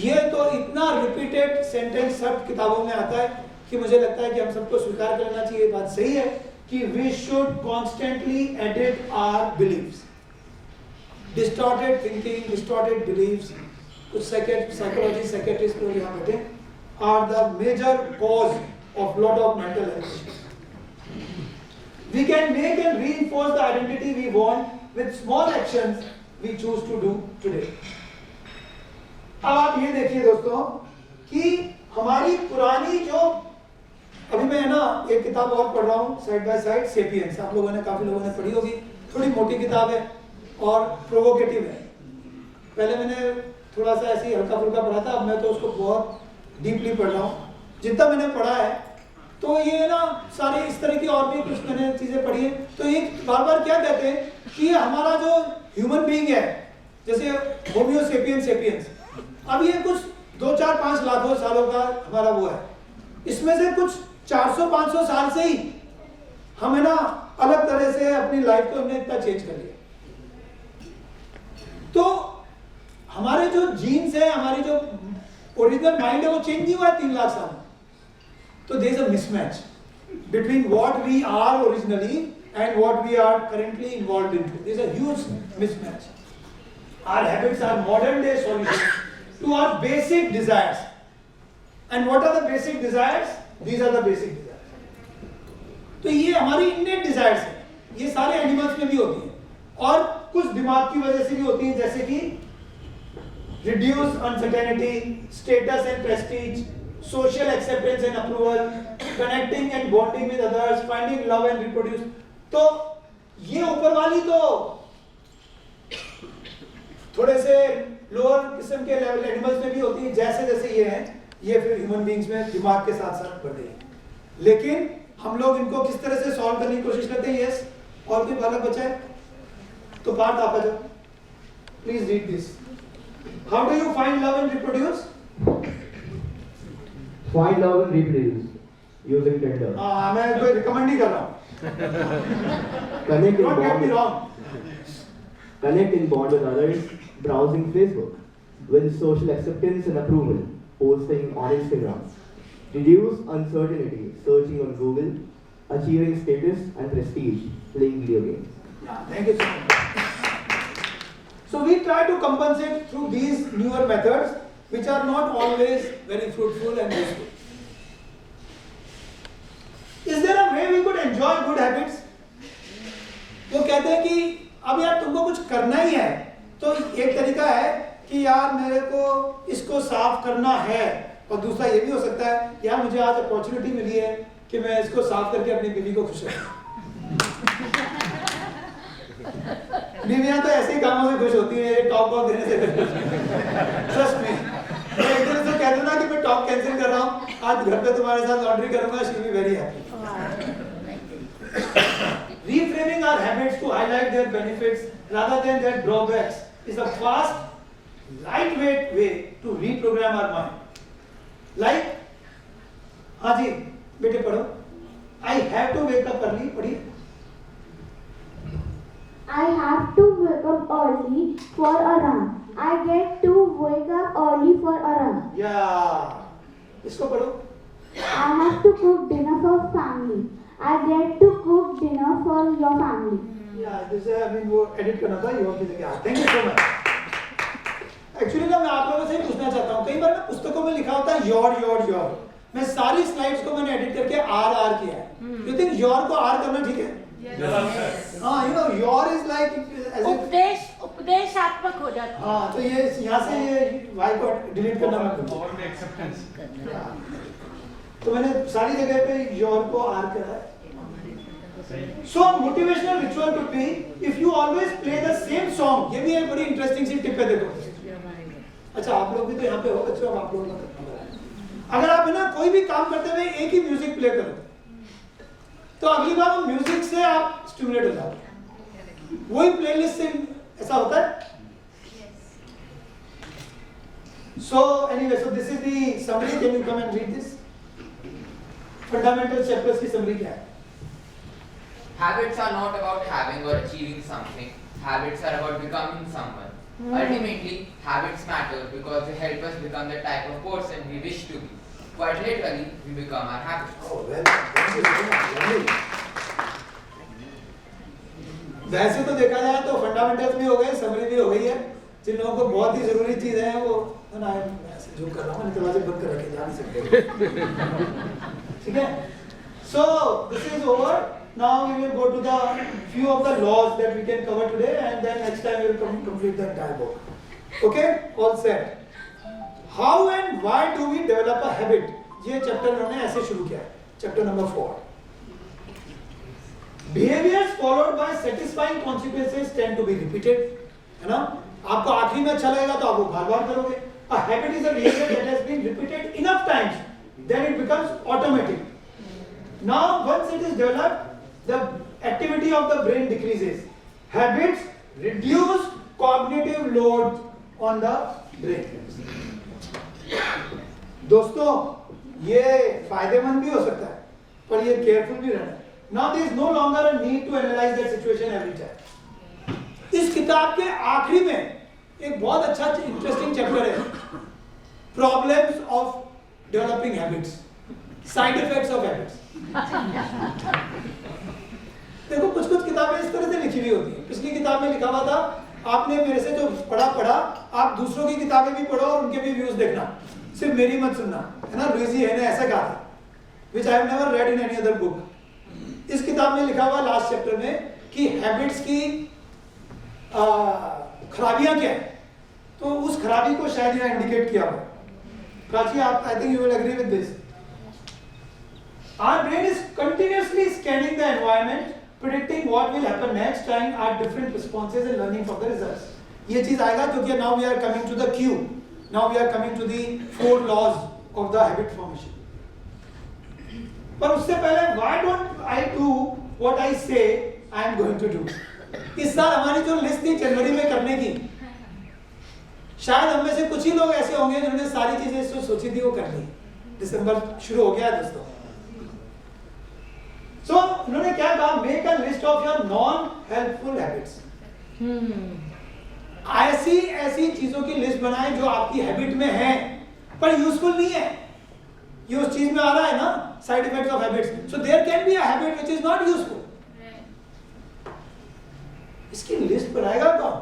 ये तो इतना रिपीटेड सेंटेंस सब किताबों में आता है कि मुझे लगता है कि हम सबको स्वीकार कर लेना चाहिए। बात सही है कि we should constantly edit our beliefs। Distorted thinking, distorted beliefs, कुछ psychology psychiatrists लोग यहाँ बैठे are the major cause of lot of mental health issues। We can make and reinforce the identity we want with small actions we choose to do today। अब आप ये देखिए दोस्तों कि हमारी पुरानी जो, अभी मैं ना एक किताब और पढ़ रहा हूँ साइड बाय साइड, सेपियंस। आप लोगों ने, काफी लोगों ने पढ़ी होगी, थोड़ी मोटी किताब है और प्रोवोकेटिव है। पहले मैंने थोड़ा सा ऐसे ही हल्का फुल्का पढ़ा था, अब मैं तो उसको बहुत डीपली पढ़ रहा हूँ। जितना मैंने पढ़ा है तो ये ना सारे इस तरह की और भी कुछ मैंने चीजें पढ़ी है। तो ये बार बार क्या कहते हैं कि हमारा जो ह्यूमन बीइंग है, जैसे होमियो सेपियंस सेपियंस, अब ये कुछ 2-4-5 लाखों सालों का हमारा वो है। इसमें से कुछ 400-500 साल से ही हमें ना अलग तरह से अपनी लाइफ को हमने इतना चेंज कर लिया। तो हमारे जो जीन्स है, हमारी जो ओरिजिनल माइंड है, वो चेंज नहीं हुआ है 3 लाख साल में। So there is a mismatch between what we are originally and what we are currently involved into. There is a huge mismatch. Our habits are modern day solutions to our basic desires. And what are the basic desires? These are the basic desires. तो ये हमारी innate desires है, ये सारे animals में भी होती हैं और कुछ दिमाग की वजह से भी होती हैं, जैसे कि reduce uncertainty, status and prestige, social acceptance and approval, connecting and bonding with others, finding love and reproduce। तो ये ऊपर वाली तो थोड़े से लोअर किस्म के लेवल एनिमल्स में भी होती है, जैसे जैसे ये हैं, ये फिर ह्यूमन बीइंग्स में दिमाग के साथ साथ बढ़ रही है। लेकिन हम लोग इनको किस तरह से सॉल्व करने की कोशिश करते हैं? यस, और कोई बालक बचा है तो पार्ट आप आ जाओ, please read this. How do you find love and reproduce? Find love and reproduce using Tinder. मैं कोई रिकमेंड नहीं कर रहा हूँ। Connect Don't get me and wrong. Connect and bond with others, browsing Facebook, win social acceptance and approval, posting on Instagram, reduce uncertainty, searching on Google, achieving status and prestige, playing video games. Thank you so much. So we try to compensate through these newer methods, which are not always very fruitful and useful. Is there a way we could enjoy good habits? वो कहते हैं कि अब यार तुमको कुछ करना ही है, तो एक तरीका है कि यार मेरे को इसको साफ करना है, और दूसरा ये भी हो सकता है यार मुझे आज अपॉर्चुनिटी मिली है कि मैं इसको साफ करके अपनी बीवी को खुश रखूं। बीवियां तो ऐसे ही कामों से खुश होती है, टॉप वॉक देने से ट्रस्ट मी। मैं एक दिन से कह दूं ना कि मैं टॉप कैंसिल कर रहा हूँ, आज घर पे तुम्हारे साथ लॉन्ड्री करूंगा, she will be very happy. Reframing our habits to highlight their benefits rather than their drawbacks is a fast, lightweight way to reprogram our mind. Like, हाँ जी बेटे पढ़ो। I have to wake up early, पढ़िए। I have to wake up early for a run. I get to wake up early for a run. या इसको पढ़ो. I have to cook dinner for family. I get to cook dinner for your family. या जैसे I mean वो edit करना था your की जगह. Thank you so much. Actually ना मैं आप लोगों से पूछना चाहता हूँ, कई बार ना पुस्तकों में लिखा होता है योर. मैं सारी स्लाइड्स को मैंने एडिट करके आर किया है. यू थिंक योर को आर करना ठीक है? हाँ, you know your is like उपदेशात्मक हो जाता है. हाँ, तो ये यहाँ से ये वाई को डिलीट करना पड़ता और में एक्सेप्टेंस. तो मैंने सारी जगह पे योर को आर करा है. So motivational ritual could be if you always play the same song. ये भी एक बड़ी इंटरेस्टिंग सी टिप है, देखो. अच्छा, आप लोग भी तो यहाँ पे हो बच्चों, अब आप लोगों का अगर आप है ना कोई भी काम करते हुए एक ही म्यूजिक प्ले करो, तो अगली बार वो म्यूजिक से आप स्टिमुलेट हो जाओगे. वही प्लेलिस्ट से ऐसा होता है. So anyway, so this is the summary. Can you come and read this? Fundamental chapters की summary क्या है? Habits are not about having or achieving something. Habits are about becoming someone. Ultimately, habits matter because they help us become the type of person we wish to be. Quite literally, we become our habits. Oh, well, thank you very much. वैसे तो देखा जाए तो fundamentals भी हो गए, summary भी हो गई है. जिन लोगों को बहुत ही जरूरी चीज है वो ना ऐसे जो कर रहा हूँ, दरवाजे बंद कर रखे, जा नहीं सकते. ठीक है. So this is over. Now we will go to the few of the laws that we can cover today, and then next time we will complete the entire book. Okay, all set. How and why do we develop a habit? ये chapter उन्होंने ऐसे शुरू किया है. Chapter number 4. Behaviors followed by satisfying consequences tend to be repeated. है ना? आपको आखिरी में अच्छा लगेगा तो आप वो बार-बार करोगे. A habit is a behavior that has been repeated enough times, then it becomes automatic. Now, once it is developed, the activity of the brain decreases. Habits reduce cognitive load on the brain. दोस्तों, ये फायदेमंद भी हो सकता है, पर ये careful भी रहना है. Now there is no longer a need to analyze that situation every time. इस किताब के आखिरी में एक बहुत अच्छा इंटरेस्टिंग चैप्टर है, Problems of Developing Habits, Side Effects of Habits. देखो, कुछ किताबें इस तरह से लिखी हुई होती हैं. पिछली किताब में लिखा हुआ था, आपने मेरे से जो पढ़ा, आप दूसरों की किताबें भी पढ़ो और उनके भी व्यूज देखना, सिर्फ मेरी मत सुनना, है ना. लुइजी है ने ऐसा कहा था, which I have never read in any other book. इस किताब में लिखा हुआ लास्ट चैप्टर में कि हैबिट्स की खराबियां क्या है, तो उस खराबी को शायद यहाँ इंडिकेट किया हुआ. प्राची, आप, I think you will agree with this. Our brain is continuously scanning the environment, predicting what will happen next, trying out different responses and learning from the results. ये चीज आएगा क्योंकि now we are coming to the cue. Now we are coming to the 4 laws of the habit formation. पर उससे पहले why don't I do what I say I am going to do? इस साल हमारी जो लिस्ट थी जनवरी में करने की, शायद हम में से कुछ ही लोग ऐसे होंगे जिन्होंने सारी चीजें जो सोची थी वो कर ली. दिसंबर शुरू हो गया है दोस्तों. So, उन्होंने क्या कहा, make a list of your non-helpful habits. ऐसी चीजों की लिस्ट बनाएं जो आपकी हैबिट में है पर यूजफुल नहीं है. ये उस चीज में आ रहा है ना, side effects of habits. So there can be a habit which is not useful. इसकी लिस्ट बनाएगा कौन?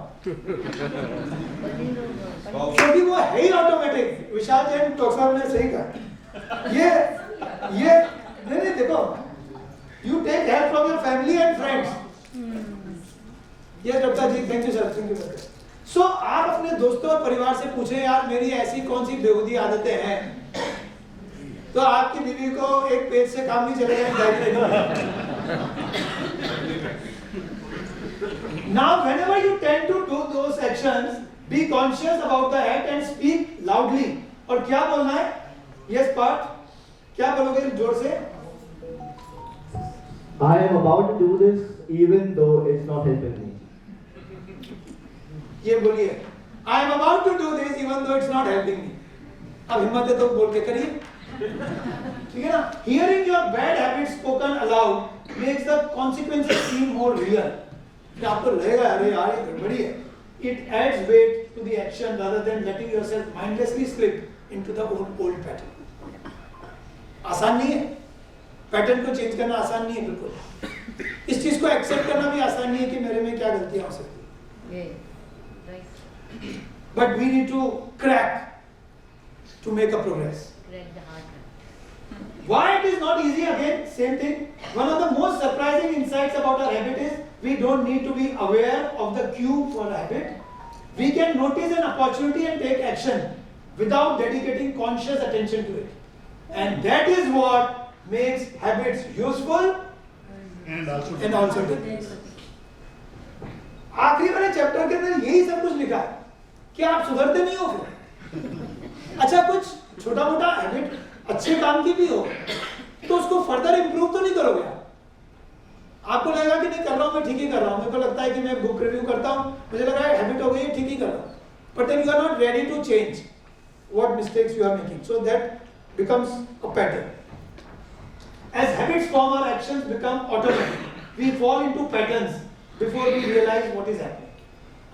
क्योंकि वो है ही ऑटोमेटिक. विशाल जैन टोक्सर ने सही कहा. ये नहीं देखो, you take help from your family and friends. Yes, doctor ji, thank you sir, thank you sir. So आप अपने दोस्तों और परिवार से पूछें, यार मेरी ऐसी कौन सी बेहूदी आदतें हैं, तो आपकी बीवी को एक पेज से काम नहीं चलेगा. Now, whenever you tend to do those actions, be conscious about the act and speak loudly. और क्या बोलना है? Yes, part. क्या बोलोगे जोर से? I am about to do this even though it's not helping me. ये बोलिए, I am about to do this even though it's not helping me. अब हिम्मत है तो बोल के करिए. ठीक है ना? Hearing your bad habits spoken aloud makes the consequences seem more real. कि आपको लगेगा अरे यार ये गड़बड़ी है. It adds weight to the action rather than letting yourself mindlessly slip into the old pattern. आसान नहीं है, पैटर्न को चेंज करना आसान नहीं है बिल्कुल. इस चीज को एक्सेप्ट करना भी आसान नहीं है कि मेरे में क्या गलतियां हो सकती हैं. But we need to crack to make a progress. Why it is not easy? Again, same thing. One of the most surprising insights about our habit is we don't need to be aware of the cue for a habit. We can notice an opportunity and take action without dedicating conscious attention to it. And that is what makes habits useful And also dangerous. आखिरी वाले chapter के अंदर यही सब कुछ लिखा है कि आप सुधरते नहीं हो फिर. अच्छा, कुछ छोटा मोटा हैबिट अच्छे काम की भी हो तो उसको फर्दर इंप्रूव तो नहीं करोगे आप. आपको लगेगा कि नहीं कर रहा हूं, मैं ठीक ही कर रहा हूं. मेरे को लगता है कि मैं बुक रिव्यू करता हूं, मुझे लग रहा है हैबिट हो गई है, ठीक ही कर रहा हूं. But then you are not ready to change what mistakes you are making, so that becomes a pattern. As habits form, our actions become automatic. We fall into patterns before we realize what is happening.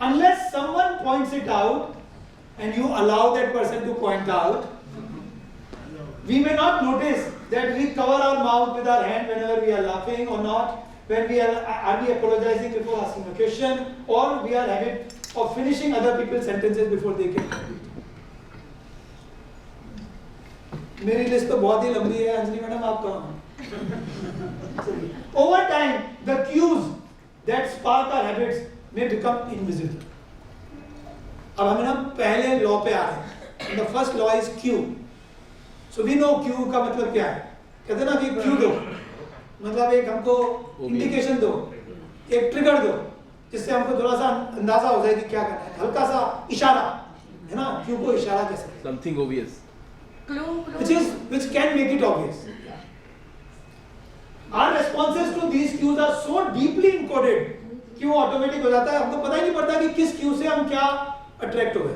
Unless someone points it out and you allow that person to point out, we may not notice that we cover our mouth with our hand whenever we are laughing or not, when we are we apologizing before asking a question, or we are habit of finishing other people's sentences before they can complete. मेरी list तो बहुत ही लंबी है. Anjali madam, आप कहाँ हैं? Over time, the cues that spark our habits may become invisible. अब हम ना पहले लॉ पे आ रहे हैं. The first law is cue. So we know cue का मतलब क्या है. कहते हैं ना कि cue दो, मतलब एक हमको इंडिकेशन दो, एक ट्रिगर दो, जिससे हमको थोड़ा सा अंदाजा हो जाए कि क्या करना है. हल्का सा इशारा है ना, cue को इशारा कह सकते हैं. Something obvious. Which can make it obvious. Our responses to these cues are so deeply encoded कि वो ऑटोमेटिक हो जाता है. हमको पता ही नहीं पड़ता कि किस क्यू से हम क्या अट्रैक्ट हो गए.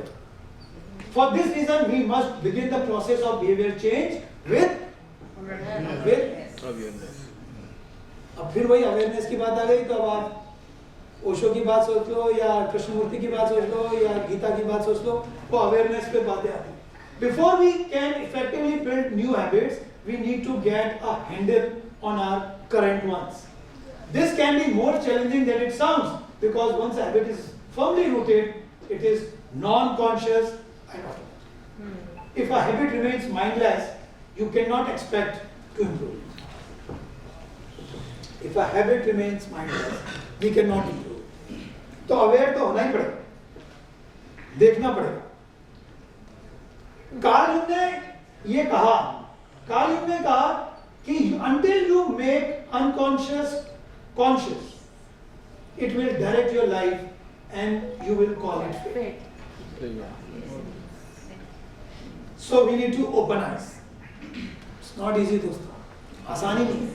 For this reason, we must begin the process of behavior change with Awareness. अब फिर वही अवेयरनेस की बात आ गई. तो अब आप ओशो की बात सोच लो या कृष्णमूर्ति की बात सोच लो या गीता की बात सोच लो, वो अवेयरनेस पे बातें आती हैं. Before we can effectively build new habits, we need to get a handle on our current ones. This can be more challenging than it sounds because once a habit is firmly rooted, it is non-conscious and automatic. If a habit remains mindless, you cannot expect to improve. If a habit remains mindless, we cannot improve. तो aware तो होना ही पड़ेगा, देखना पड़ेगा. Karl Jung ने ये कहा, कि until you make unconscious conscious, it will direct your life and you will call it fate. So we need to open eyes. It's not easy दोस्तों, आसानी नहीं है.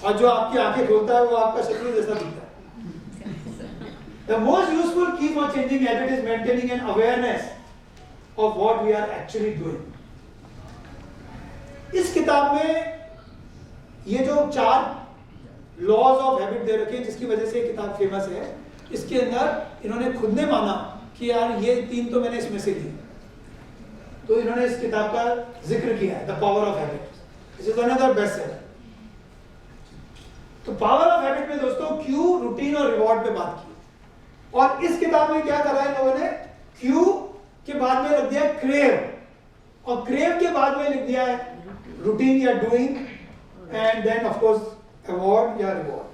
और जो आपकी आंखें खोलता है वो आपका शत्रु जैसा दिखता है. The most useful key for changing habit is maintaining an awareness of what we are actually doing. इस किताब में ये जो 4 लॉज ऑफ हैबिट दे रखे हैं जिसकी वजह से ये किताब फेमस है, इसके अंदर इन्होंने खुद ने माना कि यार ये 3 तो मैंने इसमें से लिए, तो इन्होंने इस किताब का जिक्र किया है, the power of habit. This is another best seller. तो पावर ऑफ हैबिट में दोस्तों क्यू, रूटीन और रिवॉर्ड पे बात की. और इस किताब में क्या करा है लोगों ने, क्यू के बाद में रख दिया क्रेव, और क्रेव के बाद में लिख दिया है रूटीन या doing, and then of course award या रिवॉर्ड.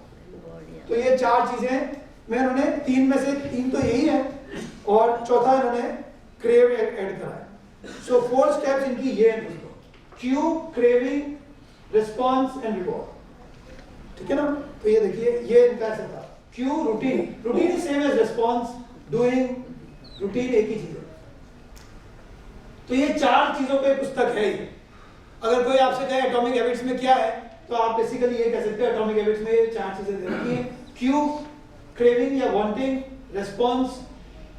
तो ये 4 चीजें में इन्होंने 3 में से 3 तो यही है और चौथा इन्होंने क्रेव ऐड करा है. सो 4 स्टेप्स इनकी ये है दोस्तों, Q, craving, response and reward. ठीक है ना. तो ये देखिए, ये इनका ऐसा था. Cue, routine, routine is same as response, doing, routine एक ही चीज है. तो ये 4 चीजों पे पुस्तक है. अगर कोई आपसे कहे एटॉमिक हैबिट्स में क्या है, तो आप बेसिकली ये कह सकते हो एटॉमिक हैबिट्स में ये 4 चीजें दे रखी हैं, क्यू, क्रेविंग या wanting, response,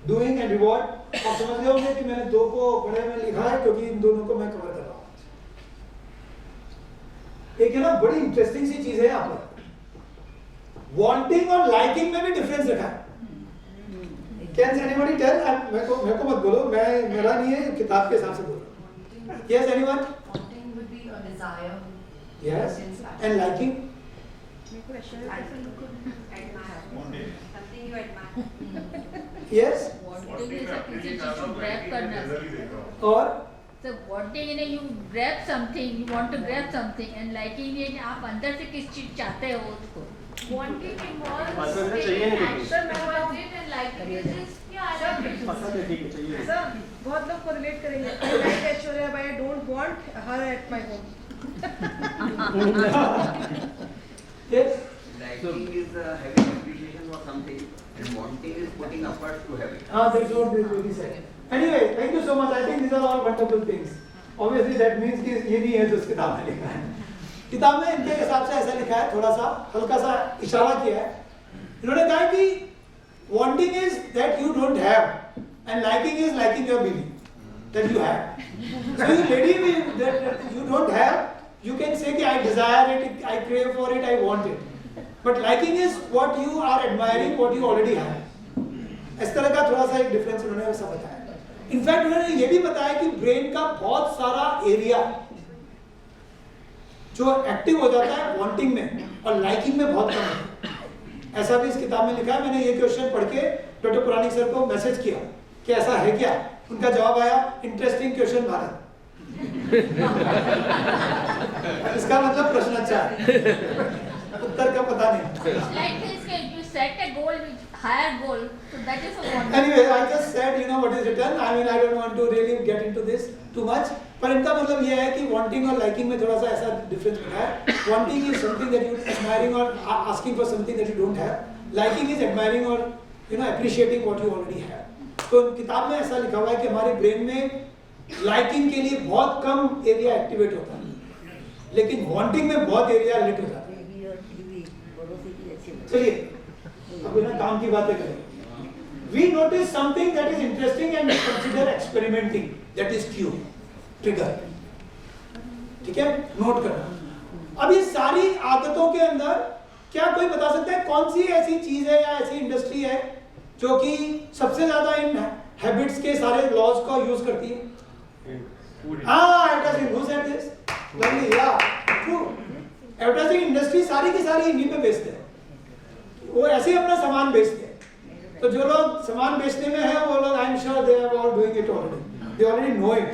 doing and reward. आप समझ गए होंगे कि मैंने 2 को बड़े में लिखा है क्योंकि इन दोनों को मैं कवर कर रहा हूँ. एक है ना बड़ी इंटरेस्टिंग सी चीज है यहाँ पर, वांटिंग और लाइकिंग में भी डिफरेंस रखा है. Can anybody tell? मेरे को मत बोलो, मैं मेरा नहीं है, किताब के हिसाब से बोलो. Yes, anyone? Wanting would be a desire. Yes. And liking? Something you admire. Yes. Wanting is a किसी चीज को grab करना. और So wanting है you grab something, you want to grab something, and liking है कि आप अंदर से किस चीज चाहते हो उसको. Wanting involves पसंद है, taking चाहिए नहीं action towards it and liking it is पसंद है, ठीक है, चाहिए. सर बहुत लोग को रिलेट करेंगे. I like Aishwarya but I don't want her at my home. yes. Liking is having appreciation for something, and wanting is putting efforts to have it. That's what this really said. Anyway, thank you so much. I think these are all wonderful things. Obviously, that means कि ये नहीं है जो इस किताब में लिखा है. किताब में इनके हिसाब से ऐसा लिखा है, थोड़ा सा हल्का सा इशारा किया है. इन्होंने कहा कि wanting is that you don't have, and liking is liking your belief that you have. So you lady that you don't have, you can say कि I desire it, I crave for it, I want it. But liking is what you are admiring, what you already have. इस तरह का थोड़ा सा एक difference उन्होंने वैसा बताया. इनफैक्ट उन्होंने ये भी बताया कि ब्रेन का बहुत सारा एरिया जो एक्टिव हो जाता है वांटिंग में और लाइकिंग में बहुत कम है. ऐसा भी इस किताब में लिखा है. मैंने ये क्वेश्चन पढ़ के डॉक्टर पुरानिक सर को मैसेज किया कि ऐसा है क्या. उनका जवाब आया, इंटरेस्टिंग क्वेश्चन भारत. इसका मतलब प्रश्न अच्छा है, उत्तर का पता नहीं. Like this, you set a goal, higher goal, so that is a wanting. Anyway, I just said, what is written. I mean, I don't want to really get into this too much. पर इनका मतलब ये है कि wanting और liking में थोड़ा सा ऐसा difference रखा है. Wanting is something that you admiring or asking for something that you don't have. Liking is admiring or appreciating what you already have. तो किताब में ऐसा लिखा हुआ है कि हमारे ब्रेन में liking के लिए बहुत कम एरिया एक्टिवेट होता है, लेकिन wanting में बहुत एरिया रिलेट हो जाता है. चलिए अब बिना काम की बातें करें. We notice something that is interesting and we consider experimenting. That is cue, trigger. ठीक है, नोट करना. अब ये सारी आदतों के अंदर क्या कोई बता सकता है कौन सी ऐसी चीज है या ऐसी इंडस्ट्री है जो कि सबसे ज्यादा इन हैबिट्स के सारे लॉज का यूज करती है? Advertising. Who said this? Lovely, yeah, true. Advertising industry सारी की सारी इन्हीं पे बेचते हैं. वो ऐसे ही अपना सामान बेचते हैं. तो जो लोग सामान बेचने में है वो लोग I am sure they are all doing it already. They already know it.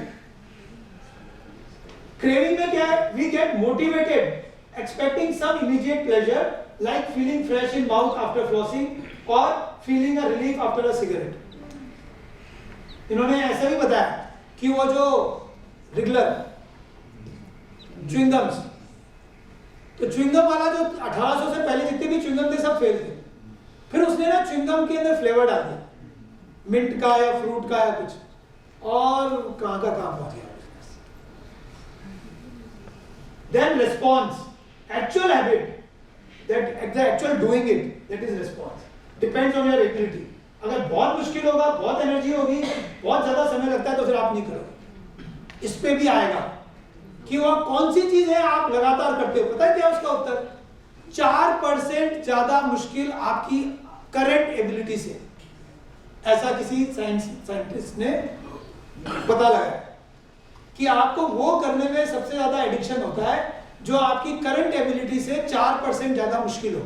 Craving में क्या है? We get motivated expecting some immediate pleasure like feeling fresh in mouth after flossing और feeling a relief after a cigarette. इन्होंने ऐसा भी बताया कि वो जो रेगुलर च्युइंगम्स, तो च्युइंगम वाला जो 1800 से पहले जितने भी च्युइंगम थे सब फेल थे. फिर उसने ना च्युइंगम के अंदर फ्लेवर डाल दिया, मिंट का या फ्रूट का या कुछ, और कहां का काम पहुंच गया. Then response, actual habit, that the actual doing it, that is response, depends on your ability. अगर बहुत मुश्किल होगा, बहुत एनर्जी होगी, बहुत ज्यादा समय लगता है तो फिर आप नहीं करोगे. इस पे भी आएगा कि वह कौन सी चीज है आप लगातार करते हो. पता है क्या उसका उत्तर? 4% ज्यादा मुश्किल आपकी करंट एबिलिटी से. ऐसा किसी साइंटिस्ट ने पता लगाया कि आपको वो करने में सबसे ज्यादा एडिक्शन होता है जो आपकी करंट एबिलिटी से 4% ज्यादा मुश्किल हो.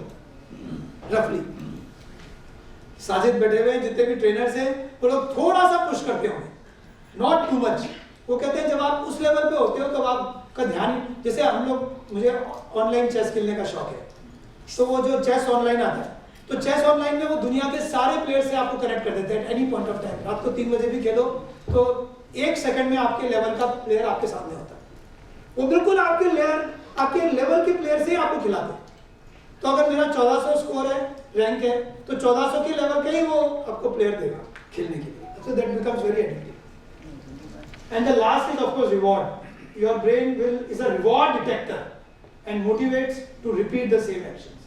रफली साजिद बैठे हुए जितने भी ट्रेनर्स हैं वो लोग थोड़ा सा पुश करते होंगे, नॉट टू मच. वो कहते हैं जब आप उस लेवल पे होते हो तो आपका ध्यान, जैसे हम लोग, मुझे ऑनलाइन चेस खेलने का शौक है, तो वो जो चेस ऑनलाइन आता है, तो चेस ऑनलाइन में वो दुनिया के सारे प्लेयर से आपको कनेक्ट कर देते हैं at any point of time. रात को 3 बजे भी खेलो तो 1 सेकंड में आपके लेवल का प्लेयर आपके सामने होता है. वो बिल्कुल आपके लेवल के प्लेयर से आपको खिलाते हैं. तो अगर मेरा 1400 स्कोर है, रैंक है, तो 1400 के लेवल के ही वो आपको प्लेयर देगा खेलने के लिए. So that becomes very addictive. And the last is of course reward. Your brain is a reward detector and motivates to repeat the same actions.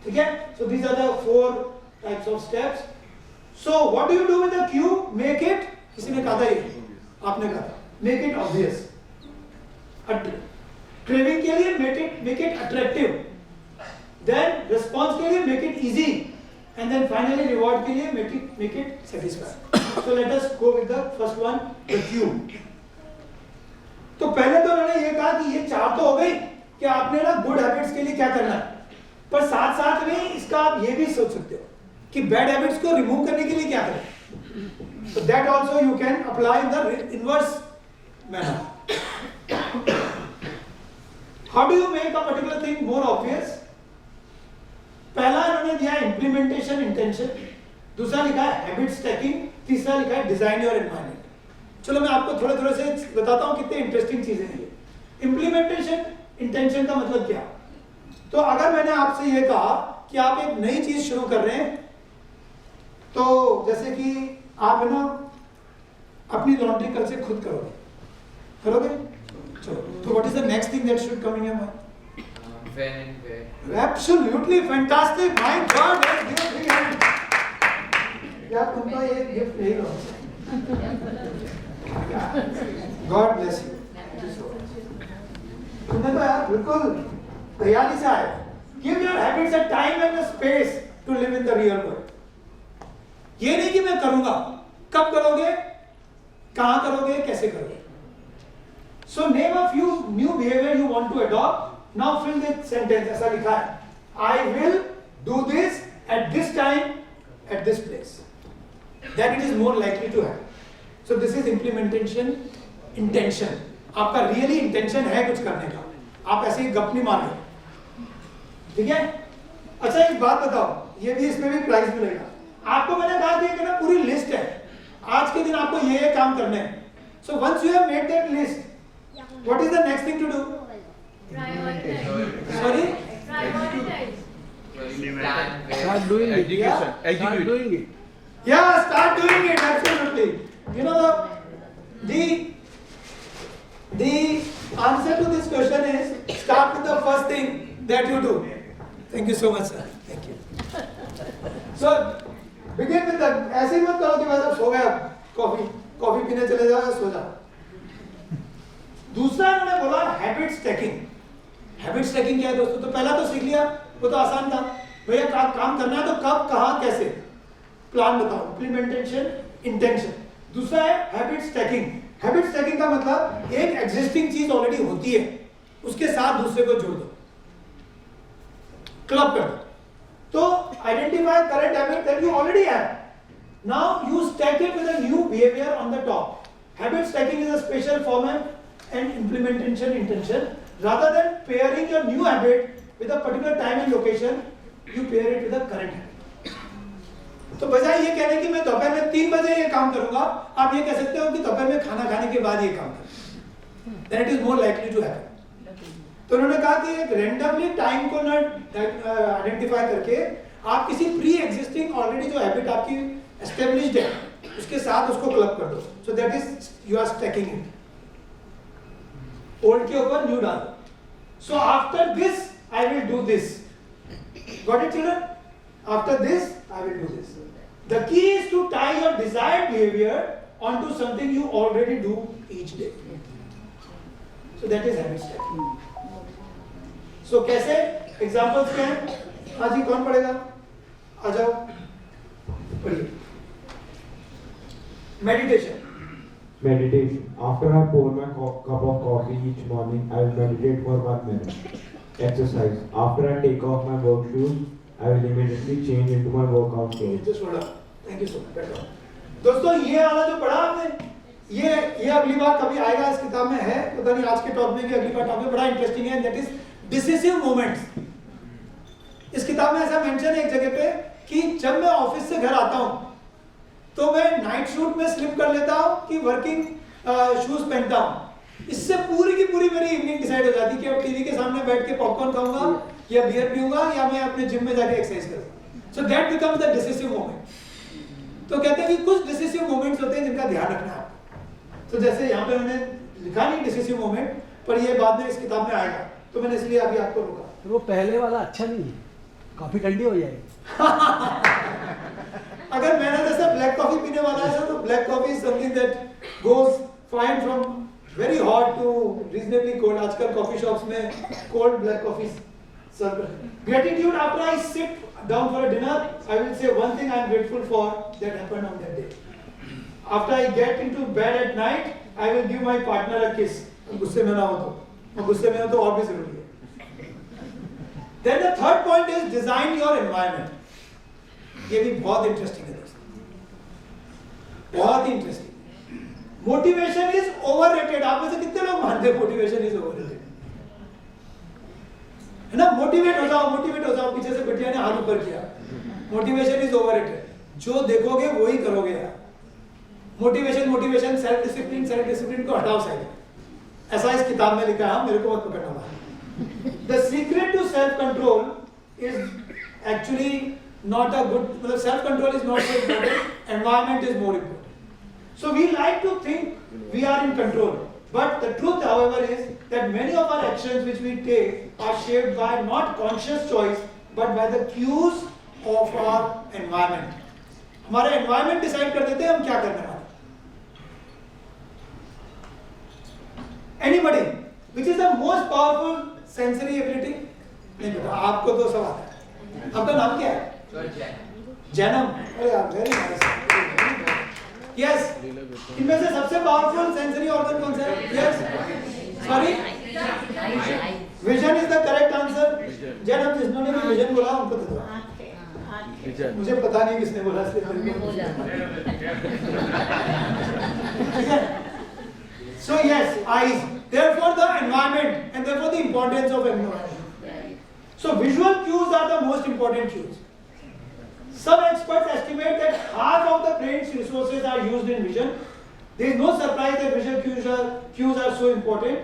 Okay? So these are the 4 types of steps. So what do you do with the cue? Make it, किसी ने कहा था ये, आपने कहा था, make it obvious. Craving के लिए make it attractive. Then response के लिए make it easy. And then finally reward के लिए make it satisfy. So let us go with the first one, the cue. तो पहले तो उन्होंने ये कहा कि ये 4 तो हो गई कि आपने ना गुड हैबिट्स के लिए क्या करना है, पर साथ साथ में इसका आप ये भी सोच सकते हो कि बैड हैबिट्स को रिमूव करने के लिए क्या करें. So that also you can apply in the inverse manner. How do you make a particular thing more obvious? पहला इन्होंने दिया implementation intention, दूसरा लिखा है habit stacking, तीसरा लिखा है design your environment. चलो मैं आपको थोड़े थोड़े से बताता हूँ कितने इंटरेस्टिंग चीजें हैं ये. Implementation intention का मतलब क्या? तो अगर मैंने आपसे ये कहा कि आप एक नई चीज शुरू कर रहे हैं, तो जैसे कि आप है ना अपनी लॉन्ड्री कल से खुद करोगे. चलो, तो what is the next thing that should come in your mind? When and where. Absolutely fantastic. My God, let's give a big hand. यार तुमको ये गिफ्ट नहीं लो. God bless you. तुमने तो यार बिल्कुल तैयारी से आए. Give your habits a time and a space to live in the real world. ये नहीं कि मैं करूंगा. कब करोगे, कहां करोगे, कैसे करोगे. So name a few new behavior you want to adopt. Now fill this sentence. ऐसा लिखा है, I will do this at this time at this place. Then it is more likely to happen. So this is implementation intention. आपका really intention है कुछ करने का. आप ऐसे ही गप नहीं मार रहे. ठीक है. अच्छा एक बात बताओ, ये भी इसमें भी प्राइस मिलेगा. आपको मैंने कहा कि ना पूरी लिस्ट है, आज के दिन आपको ये काम करने हैं. So once you have made that list, what is the next thing to do? Sorry, Start doing it. Education. Start doing it. Yeah, start doing it. Absolutely. You know the answer to this question is start with the first thing that you do. Thank you so much, sir. Thank you. So begin with the. ऐसे ही मत करो कि बस अब सो गया, coffee पीने चले जाओ या सो जाओ. दूसरा इन्होंने बोला हैबिट स्टैकिंग. हैबिट स्टैकिंग क्या है दोस्तों? तो पहला तो सीख लिया, वो तो आसान था. भैया काम करना है तो कब, कहाँ, कैसे, प्लान बताओ. Implementation, intention. दूसरा है हैबिट स्टैकिंग. हैबिट स्टैकिंग का मतलब एक एग्जिस्टिंग चीज ऑलरेडी होती है, उसके साथ दूसरे को जोड़ दो, क्लब कर दो. तो identify current habit that you already have. Now you stack it with a new behaviour on the top. Habit stacking is a special format and implementation intention. Rather than pairing your new habit with a particular time and location, you pair it with a current habit. तो बजाय ये कहने कि मैं दोपहर में 3 बजे ये काम करूंगा, आप ये कह सकते हो कि दोपहर में खाना खाने के बाद ये काम करूं. Then it is more likely to happen. तो उन्होंने कहा कि एक randomly टाइम को ना आइडेंटिफाई करके आप किसी प्री एग्जिस्टिंग ऑलरेडी जो हैबिट आपकी एस्टेब्लिश्ड है उसके साथ उसको क्लब कर दो. So that is you are stacking it. Old के ऊपर न्यू डाल. So after this I will do this. Got it, children? After this, I will do this. The key is to tie your desired behavior onto something you already do each day. So that is habit stacking. So कैसे? Examples क्या हैं? हाँ जी, कौन पढ़ेगा? आ जाओ, पढ़िए. Meditation. Meditation. After I pour my cup of coffee each morning, I will meditate for 1 minute. Exercise. After I take off my work shoes, I will immediately change into my workout clothes. Just hold up. Thank you so much. दोस्तों ये वाला जो पढ़ा आपने, ये अगली बार कभी आएगा इस किताब में है, पता नहीं आज के टॉप में कि अगली बार टॉप में, बड़ा इंटरेस्टिंग है. That is decisive moments. इस किताब में ऐसा मेंशन है एक जगह पे कि जब मैं ऑफिस से घर आता हूँ तो मैं नाइट सूट में स्लिप कर लेता हूँ कि वर्किंग शूज पहनता हूँ. इससे पूरी की पूरी मेरी इवनिंग डिसाइड हो जाती है कि अब टीवी के सामने बैठ के पॉपकॉर्न खाऊंगा या बियर पीऊंगा या मैं अपने जिम में जाके एक्सरसाइज करूंगा. So that becomes the decisive moment. तो कहते हैं कि कुछ डिसिसिव मोमेंट्स होते हैं जिनका ध्यान रखना है. तो जैसे यहाँ पे मैंने लिखा नहीं डिसिसिव मोमेंट, पर ये बाद में इस किताब में आएगा, तो मैंने इसलिए अभी आपको रोका. तो वो पहले वाला अच्छा नहीं है, कॉफी ठंडी हो जाएगी. अगर मैंने जैसा ब्लैक कॉफी पीने वाला है तो black coffee is something that goes fine from very hot to reasonably cold. आजकल कॉफी शॉप्स में cold black coffee serve. Gratitude. After I sip down for a dinner, I will say one thing I am grateful for that happened on that day. After I get into bed at night, I will give my partner a kiss. गुस्से में ना हो तो, गुस्से में हो तो और भी जरूरी है. Then the third point is design your environment. ये भी बहुत इंटरेस्टिंग है दोस्तों, बहुत ही इंटरेस्टिंग. Motivation is overrated. आप में से कितने लोग मानते हैं मोटिवेशन इज ओवररेटेड? है ना, मोटिवेट हो जाओ, मोटिवेट हो जाओ. पीछे से बिटिया ने हाथ ऊपर किया. Motivation is overrated. जो देखोगे वही करोगे यार. मोटिवेशन मोटिवेशन, सेल्फ डिसिप्लिन को हटाओ साइड. ऐसा इस किताब में लिखा है, मेरे को मत पकड़ना. The secret to self control is actually not a good, मतलब self control is not so important, environment is more important. So we like to think we are in control, but the truth, however, is that many of our actions which we take are shaped by not conscious choice, but by the cues of our environment. हमारे environment decide कर देते हैं हम क्या करने वाले. Anybody, which is the most powerful sensory ability? नहीं बेटा, आपको तो सवाल है. आपका नाम क्या है? जैनम. अरे यार, very nice. Yes. इनमें से सबसे पावरफुल सेंसरी ऑर्गन कौन सा है? Yes. Sorry. Vision is the correct answer. Zainab, जिन्होंने भी विजन बोला उनको दे दो. मुझे पता नहीं किसने बोला, इसलिए So yes, eyes. Therefore the environment, and therefore the importance of environment. So visual cues are the most important cues. Some experts estimate that half of the brain's resources are used in vision. There is no surprise that visual cues are so important.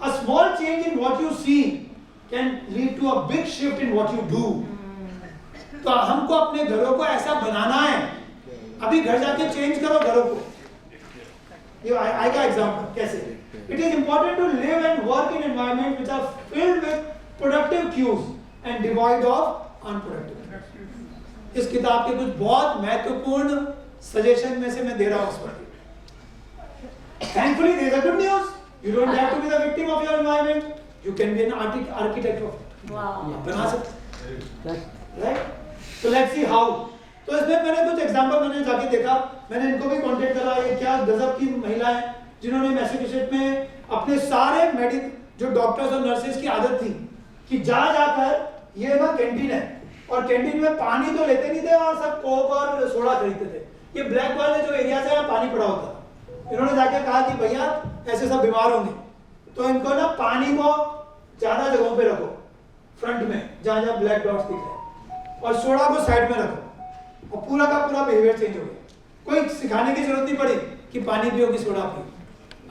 A small change in what you see can lead to a big shift in what you do. तो हमको अपने घरों को ऐसा बनाना है. अभी घर जाके चेंज करो घरों को. ये आएगा एग्जांपल कैसे. It is important to live and work in environment which are filled with productive cues and devoid of unproductive. इस किताब के कुछ बहुत महत्वपूर्ण सजेशन में से मैं दे रहा हूं इस पर. Thankfully, there is a good news. You don't have to be the victim of your environment. You can be an architect of it. Wow. बना सकते. Right? So let's see how. तो इसमें मैंने कुछ एग्जांपल मैंने जाके देखा. मैंने इनको भी कांटेक्ट करा. ये क्या गजब की महिला है जिन्होंने मैसेच्यूसेट्स में अपने सारे जो डॉक्टर्स और नर्सेज की आदत थी कि जाकर ये ना कैंटीन है और कैंटीन में पानी तो लेते नहीं थे और सब कोक और सोडा खरीदते थे. ये ब्लैक वाले जो एरिया से पानी पड़ा होता. इन्होंने जाके कहा कि भैया ऐसे सब बीमार होंगे तो इनको ना पानी को ज्यादा जगहों पे रखो, फ्रंट में जहां जहां ब्लैक डॉट्स दिख रहे हैं, और सोडा को साइड में रखो. और पूरा का पूरा बिहेवियर चेंज हो गया. कोई सिखाने की जरूरत नहीं पड़ी कि पानी पियो कि सोडा पियो.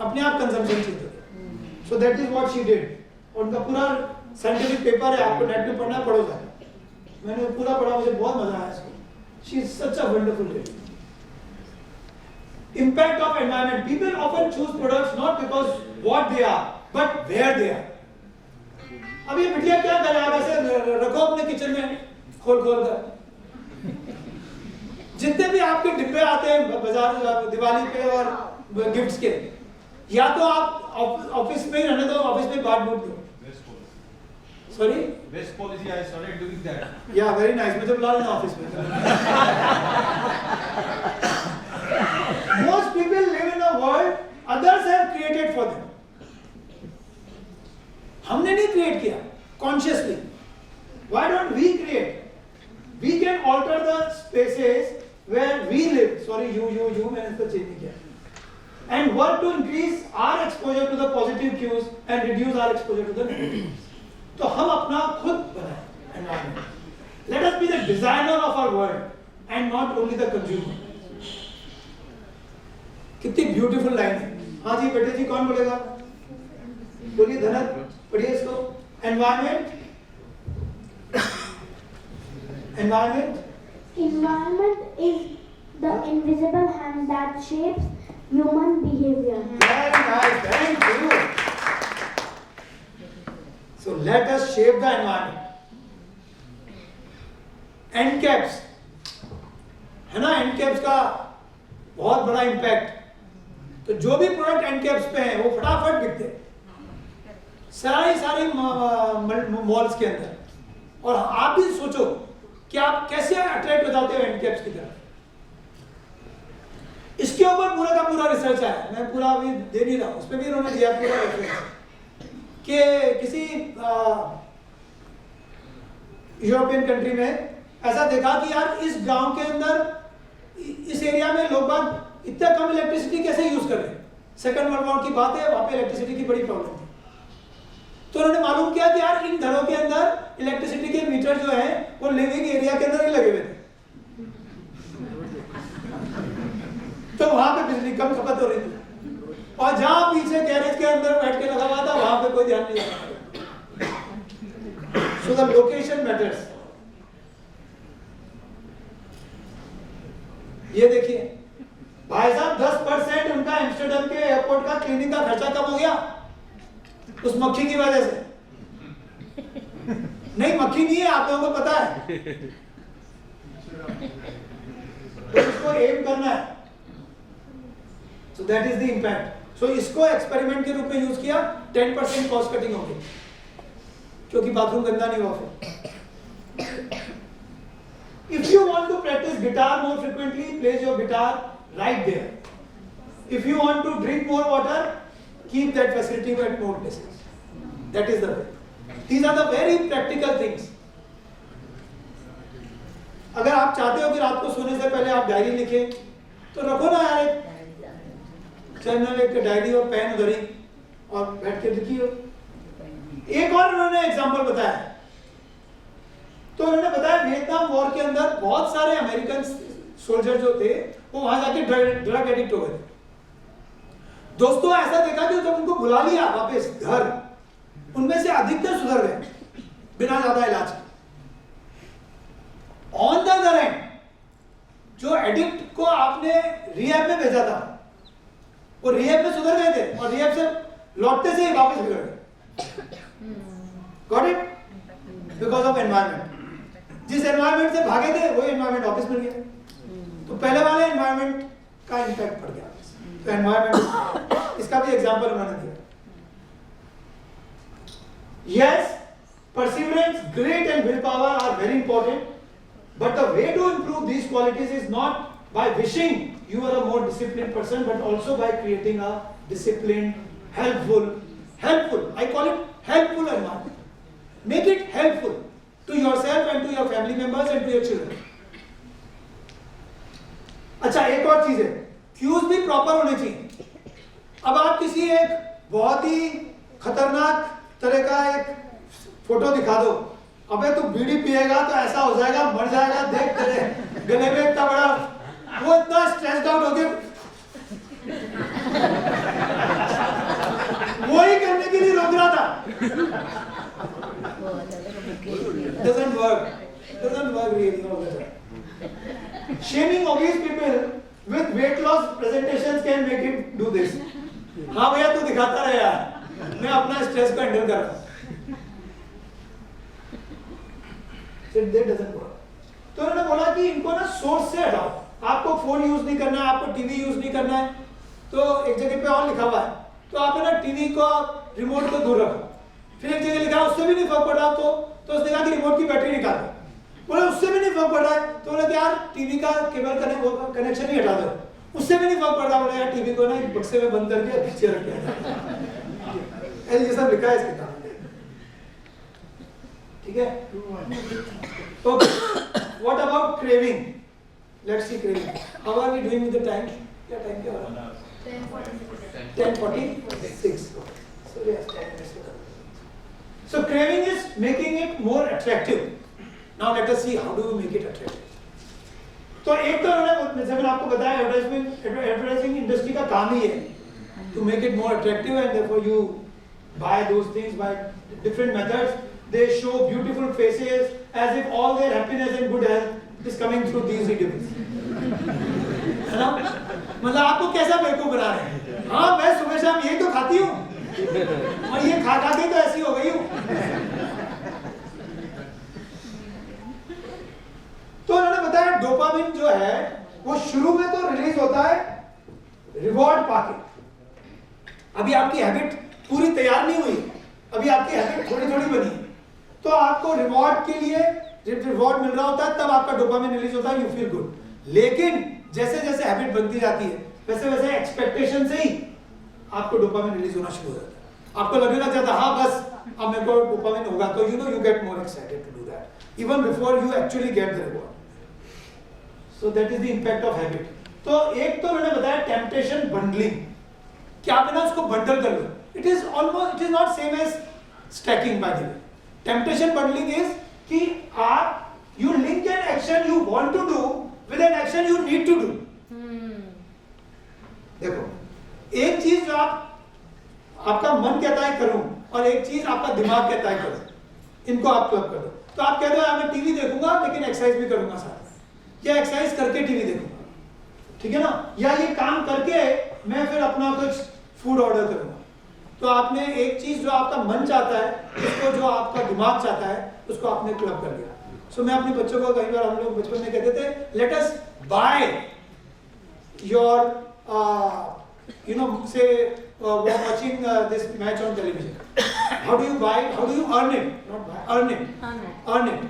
अपने आप कंजम्पशन चेंज हो गया. सो that is what she did. उनका पूरा साइंटिफिक पेपर है, आपको नेट में पढ़ना पड़ेगा. मैंने पूरा पढ़ा, मुझे बहुत मजा आया इसको. She is such a wonderful lady. Impact of environment. People often choose products not because what they are, but where they are. अब ये बिटिया क्या करे, आप ऐसे रखो अपने किचन में खोल कर. जितने भी आपके डिब्बे आते हैं बाजार दिवाली पे और गिफ्ट्स के, या तो आप ऑफिस में ही रहने दो, ऑफिस में बांट दो. Sorry? Waste policy, I started doing that. Yeah, very nice. मुझे बुला लेना ऑफिस में. Most people live in a world others have created for them. हमने नहीं क्रिएट किया consciously. Why don't we create? We can alter the spaces where we live. Sorry, you मैंने इसको change नहीं किया. And work to increase our exposure to the positive cues and reduce our exposure to the negative. तो हम अपना खुद बनाएं environment. Let us be the designer of our world and not only the consumer. कितनी beautiful line है. हाँ जी बेटे जी, कौन बोलेगा? बोलिए धनत, पढ़िए इसको. Environment is the invisible hand that shapes human behavior. Very nice, thank you. So let us shape the environment. End caps, है ना? एंड कैप्स का बहुत बड़ा इम्पैक्ट. तो जो भी प्रोडक्ट एंड कैप्स पे हैं वो फटाफट बिकते हैं सारी मॉल्स के अंदर. और आप भी सोचो कि आप कैसे अट्रैक्ट हो जाते हो हैंडीकैप्स की तरफ। इसके ऊपर पूरा का पूरा रिसर्च आया, मैं पूरा अभी दे नहीं रहा हूं, उसमें भी इन्होंने दिया पूरा रेफरेंस कि किसी यूरोपियन कंट्री में ऐसा देखा कि यार इस गांव के अंदर इस एरिया में लोग बाग इतना कम इलेक्ट्रिसिटी कैसे यूज कर रहे हैं। सेकंड वर्ल्ड वॉर की बात है, वहां पे इलेक्ट्रिसिटी की बड़ी प्रॉब्लम थी। तो उन्होंने मालूम किया कि यार इन घरों के अंदर इलेक्ट्रिसिटी के मीटर जो है वो लिविंग एरिया के अंदर ही लगे हुए थे, तो वहां पे बिजली कम खपत हो रही थी। और जहां पीछे गैरेज के अंदर बैठ के लगा हुआ था वहां पे कोई ध्यान नहीं रखा। So the location matters. ये देखिए भाई साहब 10% उनका एम्स्टर्डम के एयरपोर्ट का क्लीनिंग का खर्चा कम हो गया उस मक्खी की वजह से। नहीं मक्खी नहीं है, आप लोगों को पता है, तो इसको एम करना है। So that is the impact. So इसको एक्सपेरिमेंट के रूप में यूज किया, 10% कॉस्ट कटिंग हो गई क्योंकि बाथरूम गंदा नहीं हुआ फिर। If you want to practice guitar more frequently, place your guitar right there. If you want to drink more water, keep that facility at more places. That is the way. These are the very practical things. अगर आप चाहते हो कि रात को सोने से पहले आप डायरी लिखें, तो रखो ना यार एक जर्नल, एक डायरी और पेन उधर ही, और बैठ के लिखिए। एक और उन्होंने एग्जाम्पल बताया, तो उन्होंने बताया वियतनाम वॉर के अंदर बहुत सारे अमेरिकन सोल्जर जो थे वो वहां जाके ड्रग एडिक्ट हो गए। दोस्तों ऐसा देखा कि जब उनको बुला लिया वापस घर, उनमें से अधिकतर सुधर गए बिना ज्यादा इलाज के। ऑन द अदर हैंड जो एडिक्ट को आपने रिहैब में भेजा था वो रिहैब में सुधर गए थे और रिहैब से लौटते से ही वापस बिगड़ गए। Got it? Because of environment. जिस एनवायरमेंट से भागे थे वही एनवायरमेंट वापस मिल गया, तो पहले वाले एनवायरमेंट का इंपैक्ट पड़ गया। तो एनवायरमेंट, इसका भी एग्जांपल उन्होंने दिया। Yes, perseverance, grit and willpower are very important, but the way to improve these qualities is not by wishing you are a more disciplined person, but also by creating a disciplined, helpful, I call it helpful environment. Make it helpful to yourself and to your family members and to your children. अच्छा, एक और चीज है, cues भी proper होने चाहिए। अब आप किसी एक बहुत ही खतरनाक तरह का एक फोटो दिखा दो, अबे तू बीड़ी पिएगा तो ऐसा हो जाएगा, मर जाएगा, देख तेरे गले में इतना बड़ा, वो इतना स्ट्रेस्ड आउट हो गया, वही करने के लिए रोक रहा था। Doesn't work really all the time. Shaming obese people with weight loss presentations can make him do this. हाँ भैया तू दिखाता रहे यार, मैं अपना स्ट्रेस को हैंडल कर रहा हूँ। That doesn't work. तो उन्होंने बोला कि इनको ना सोर्स से हटाओ, आपको फोन यूज नहीं करना है, आपको टीवी यूज नहीं करना है, तो एक जगह पे और लिखा हुआ है, तो आप ना टीवी को रिमोट को दूर रखो। फिर एक जगह लिखा उससे भी नहीं फर्क पड़ रहा, तो उसने कहा कि रिमोट की बैटरी निकाल दो। बोले उससे भी नहीं फर्क पड़ रहा है, तो बोले यार टीवी का केबल कनेक्शन ही हटा दो। उससे भी नहीं फर्क पड़ रहा, बोले यार टीवी को ना एक बक्से में बंद करके पीछे रख दिया। ये सब लिखा है इस किताब में, ठीक है? Okay, what about craving? Let's see craving. How are we doing with the time? क्या टाइम क्या हो रहा है? 10:46. So yes, 10 minutes. So craving is making it more attractive. Now let us see how do we make it attractive. तो एक तो उन्होंने, जैसे मैंने आपको बताया, एडवर्टाइजिंग इंडस्ट्री का काम ही है to make it more attractive, and therefore you buy those things by different methods. They show beautiful faces as if all their happiness and good health is coming through these idiots. है ना? मतलब आपको कैसा बेवकूफ बना रहे हैं? हाँ मैं सुबह शाम यही तो खाती हूँ और ये खा के तो ऐसी हो गई हूँ। तो उन्होंने बताया डोपामिन जो है वो शुरू में तो रिलीज होता है रिवॉर्ड पाके। अभी आपकी हैबिट पूरी तैयार नहीं हुई, अभी आपकी हैबिट थोड़ी थोड़ी बनी, तो आपको रिवॉर्ड के लिए जब रिवॉर्ड मिल रहा होता है तब आपका डोपामिन रिलीज होता है, यू फील गुड। लेकिन जैसे जैसे हैबिट बनती जाती है वैसे वैसे एक्सपेक्टेशन से ही आपको डोपामिन रिलीज होना शुरू हो जाता है। आपको लगने लग जाता है हाँ बस अब मेरे को डोपामिन होगा, तो you know you get more excited to do that even before you actually get the reward. So that is the impact of habit. तो एक तो मैंने बताया टेम्पटेशन बंडलिंग, कि आप ना उसको बंडल कर लो। It is almost, it is not same as stacking by the way. Temptation bundling is कि आप you link an action you want to do with an action you need to do. देखो एक चीज जो आपका मन कहता है करूं और एक चीज आपका दिमाग कहता है करो, इनको आप क्लब कर दो। तो आप कहते हो मैं टीवी देखूंगा लेकिन एक्सरसाइज भी करूंगा साथ में, या एक्सरसाइज करके टीवी देखूंगा, ठीक है ना, या ये काम करके मैं फिर अपना कुछ फूड ऑर्डर करूंगा। तो आपने एक चीज जो आपका मन चाहता है उसको जो आपका दिमाग चाहता है उसको आपने क्लब कर दिया। सो मैं अपने बच्चों को कई बार, हम लोग बचपन में कहते थे let us by your you know say we're watching this match on television. How do you buy it? How do you earn it? Not buy, earn it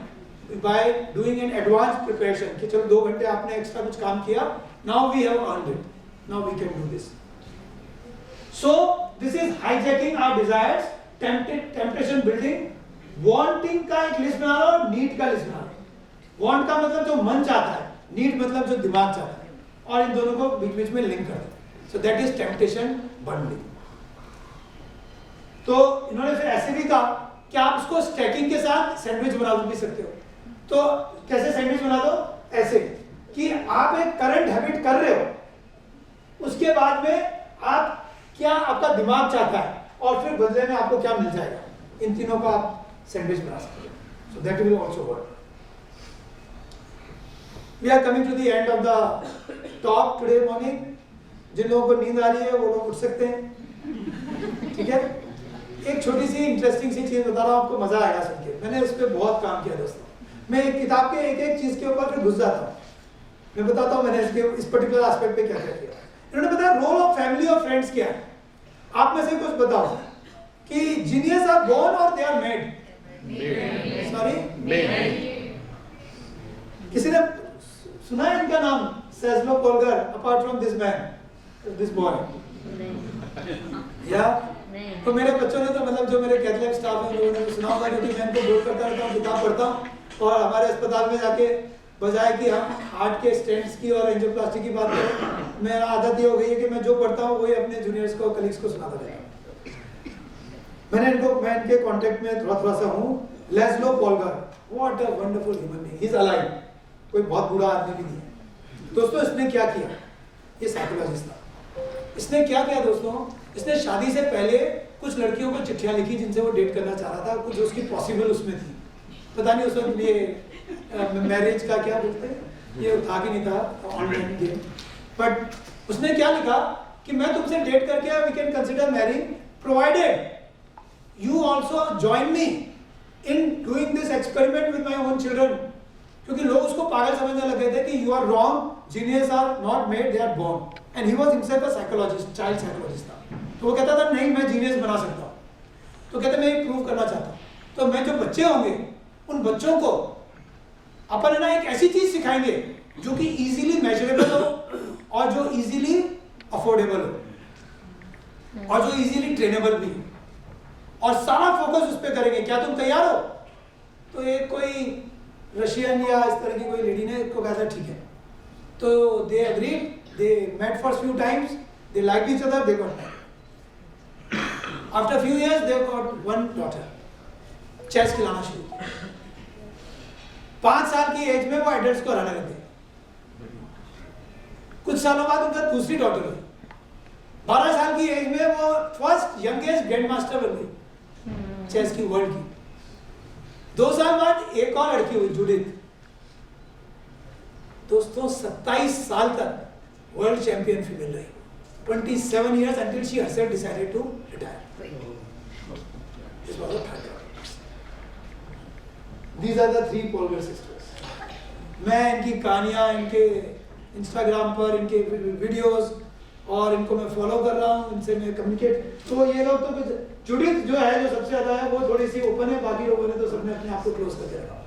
by doing an advanced preparation कि चलो 2 घंटे आपने extra कुछ काम किया, now we have earned it, now we can do this. So this is hijacking our desires, temptation building. wanting का एक list बना लो और need का लिस्ट बना लो। want का मतलब जो मन चाहता है, need मतलब जो दिमाग चाहता है, और इन दोनों को बीच बीच में लिंक कर दो। So that is temptation bundling. तो इन्होंने फिर ऐसे भी कहा कि आप उसको स्टैकिंग के साथ सैंडविच बना भी सकते हो। तो कैसे सैंडविच बना दो? ऐसे कि आप एक करंट हैबिट कर रहे हो, उसके बाद में आप क्या आपका दिमाग चाहता है और फिर बदले में आपको क्या मिल जाएगा, इन तीनों का आप सैंडविच बना सकते हो। So that will also work. We are coming to the end of the talk today morning. जिन लोगों को नींद आ रही है वो लोग उठ सकते हैं, ठीक है। एक छोटी सी इंटरेस्टिंग सी चीज बता रहा हूँ, आपको मजा आएगा सुन के। मैंने उस पर बहुत काम किया दोस्तों। मैं एक किताब के एक एक चीज के ऊपर फिर घुस जाता हूँ। मैं बताता हूँ मैंने इसके इस पर्टिकुलर एस्पेक्ट पे क्या क्या किया। इन्होंने बताया रोल ऑफ फैमिली और फ्रेंड्स क्या है। आप में से कुछ बताओ कि जीनियस आर बोर्न और दे आर मेड? सॉरी, किसी ने सुना है इनका नाम? Laszlo Polgar, apart from this man, this boy? या तो मेरे बच्चों ने तो मतलब जो मेरे कैथलिक स्टाफ है लोगों ने तो सुना होगा, क्योंकि मैं इनको बोल करता रहता हूँ, किताब पढ़ता हूँ और हमारे अस्पताल में जाके बजाय कि हम हार्ट के स्टेंट्स की और एंजियोप्लास्टी की बात करें, मेरा आदत ये हो गई है कि मैं जो पढ़ता हूँ वही अपने जूनियर्स को, कलीग्स को सुनाता रहता हूँ। मैं इनके कॉन्टेक्ट में थोड़ा सा हूँ। Laszlo Polgar, what a wonderful human being, he is alive, कोई बहुत बुरा आदमी भी नहीं है। दोस्तों इसने क्या किया, ये साइकोलॉजिस्ट था। इसने क्या किया दोस्तों, इसने शादी से पहले कुछ लड़कियों को चिट्ठियां लिखी जिनसे वो डेट करना चाह रहा था, कुछ उसकी पॉसिबल उसमें थी, पता नहीं उस वक्त ये मैरिज का क्या बोलते हैं, ये था कि नहीं था, ऑनलाइन गेम। बट उसने क्या लिखा कि मैं तुमसे डेट करके we can consider marrying provided you also join me in doing this experiment with my own children. क्योंकि लोग उसको पागल समझने लगे थे कि you are wrong, genius are not made, they are born. And he was himself a psychologist, child psychologist था। तो वो कहता था नहीं मैं जीनियस बना सकता हूँ। तो कहते मैं ये प्रूव करना चाहता हूँ। तो मैं जो बच्चे होंगे उन बच्चों को अपन है ना एक ऐसी चीज सिखाएंगे जो कि इजीली मेजरेबल हो और जो इजीली अफोर्डेबल हो और जो इजीली ट्रेनेबल भी हो, और सारा फोकस उस पर करेंगे। क्या तुम तैयार हो? तो एक कोई रशियन या इस तरह की कोई लेडी ने को कहा था ठीक है। तो they agreed, they met for few times, they like each other, they got married. After few years they got one daughter. Chess खिलाना शुरू किया। 5 साल की एज में वो एडल्ट्स को हराने लगे। कुछ सालों बाद उनका दूसरी डॉटर हुई। 12 साल की एज में वो फर्स्ट यंगेस्ट ग्रैंड मास्टर बन गई चेस की वर्ल्ड की। 2 साल बाद एक और लड़की हुई, जूडिथ। दोस्तों 27 साल तक वर्ल्ड चैंपियन फीमेल रही। 27 years until she herself decided to retire. This was a third. These are the 3 Polgar sisters. मैं इनकी कहानियाँ, इनके इंस्टाग्राम पर इनके वीडियोस और इनको मैं फॉलो कर रहा हूँ, इनसे मैं कम्युनिकेट। तो ये लोग तो कुछ जूडिथ जो है जो सबसे ज़्यादा है वो थोड़ी सी ओपन है, बाकी लोगों ने तो सबने अपने आप को क्लोज करके रखा।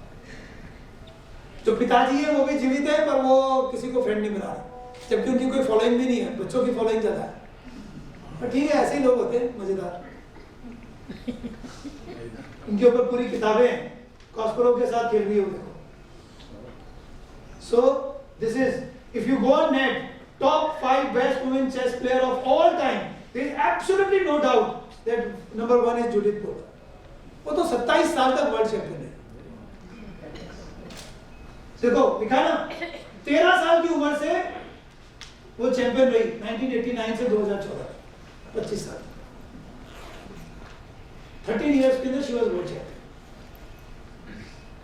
जो पिताजी है वो भी जीवित है पर वो किसी को फ्रेंड नहीं बना रहे, जबकि उनकी कोई फॉलोइंग भी नहीं है, बच्चों की फॉलोइंग ज़्यादा है। पर ठीक है, ऐसे ही लोग होते हैं मज़ेदार। उनके ऊपर पूरी किताबें कॉस्परोव के साथ खेल रही हो देखो। So this is, if you go on net, top 5 best women chess player of all time, there is absolutely no doubt that number 1 is Judith Butler. वो तो 27 साल तक वर्ल्ड चैंपियन है। देखो लिखा ना, 13 साल की उम्र से वो चैंपियन रही, 1989 से 2014, 25 साल, 13 years के अंदर she was world champion.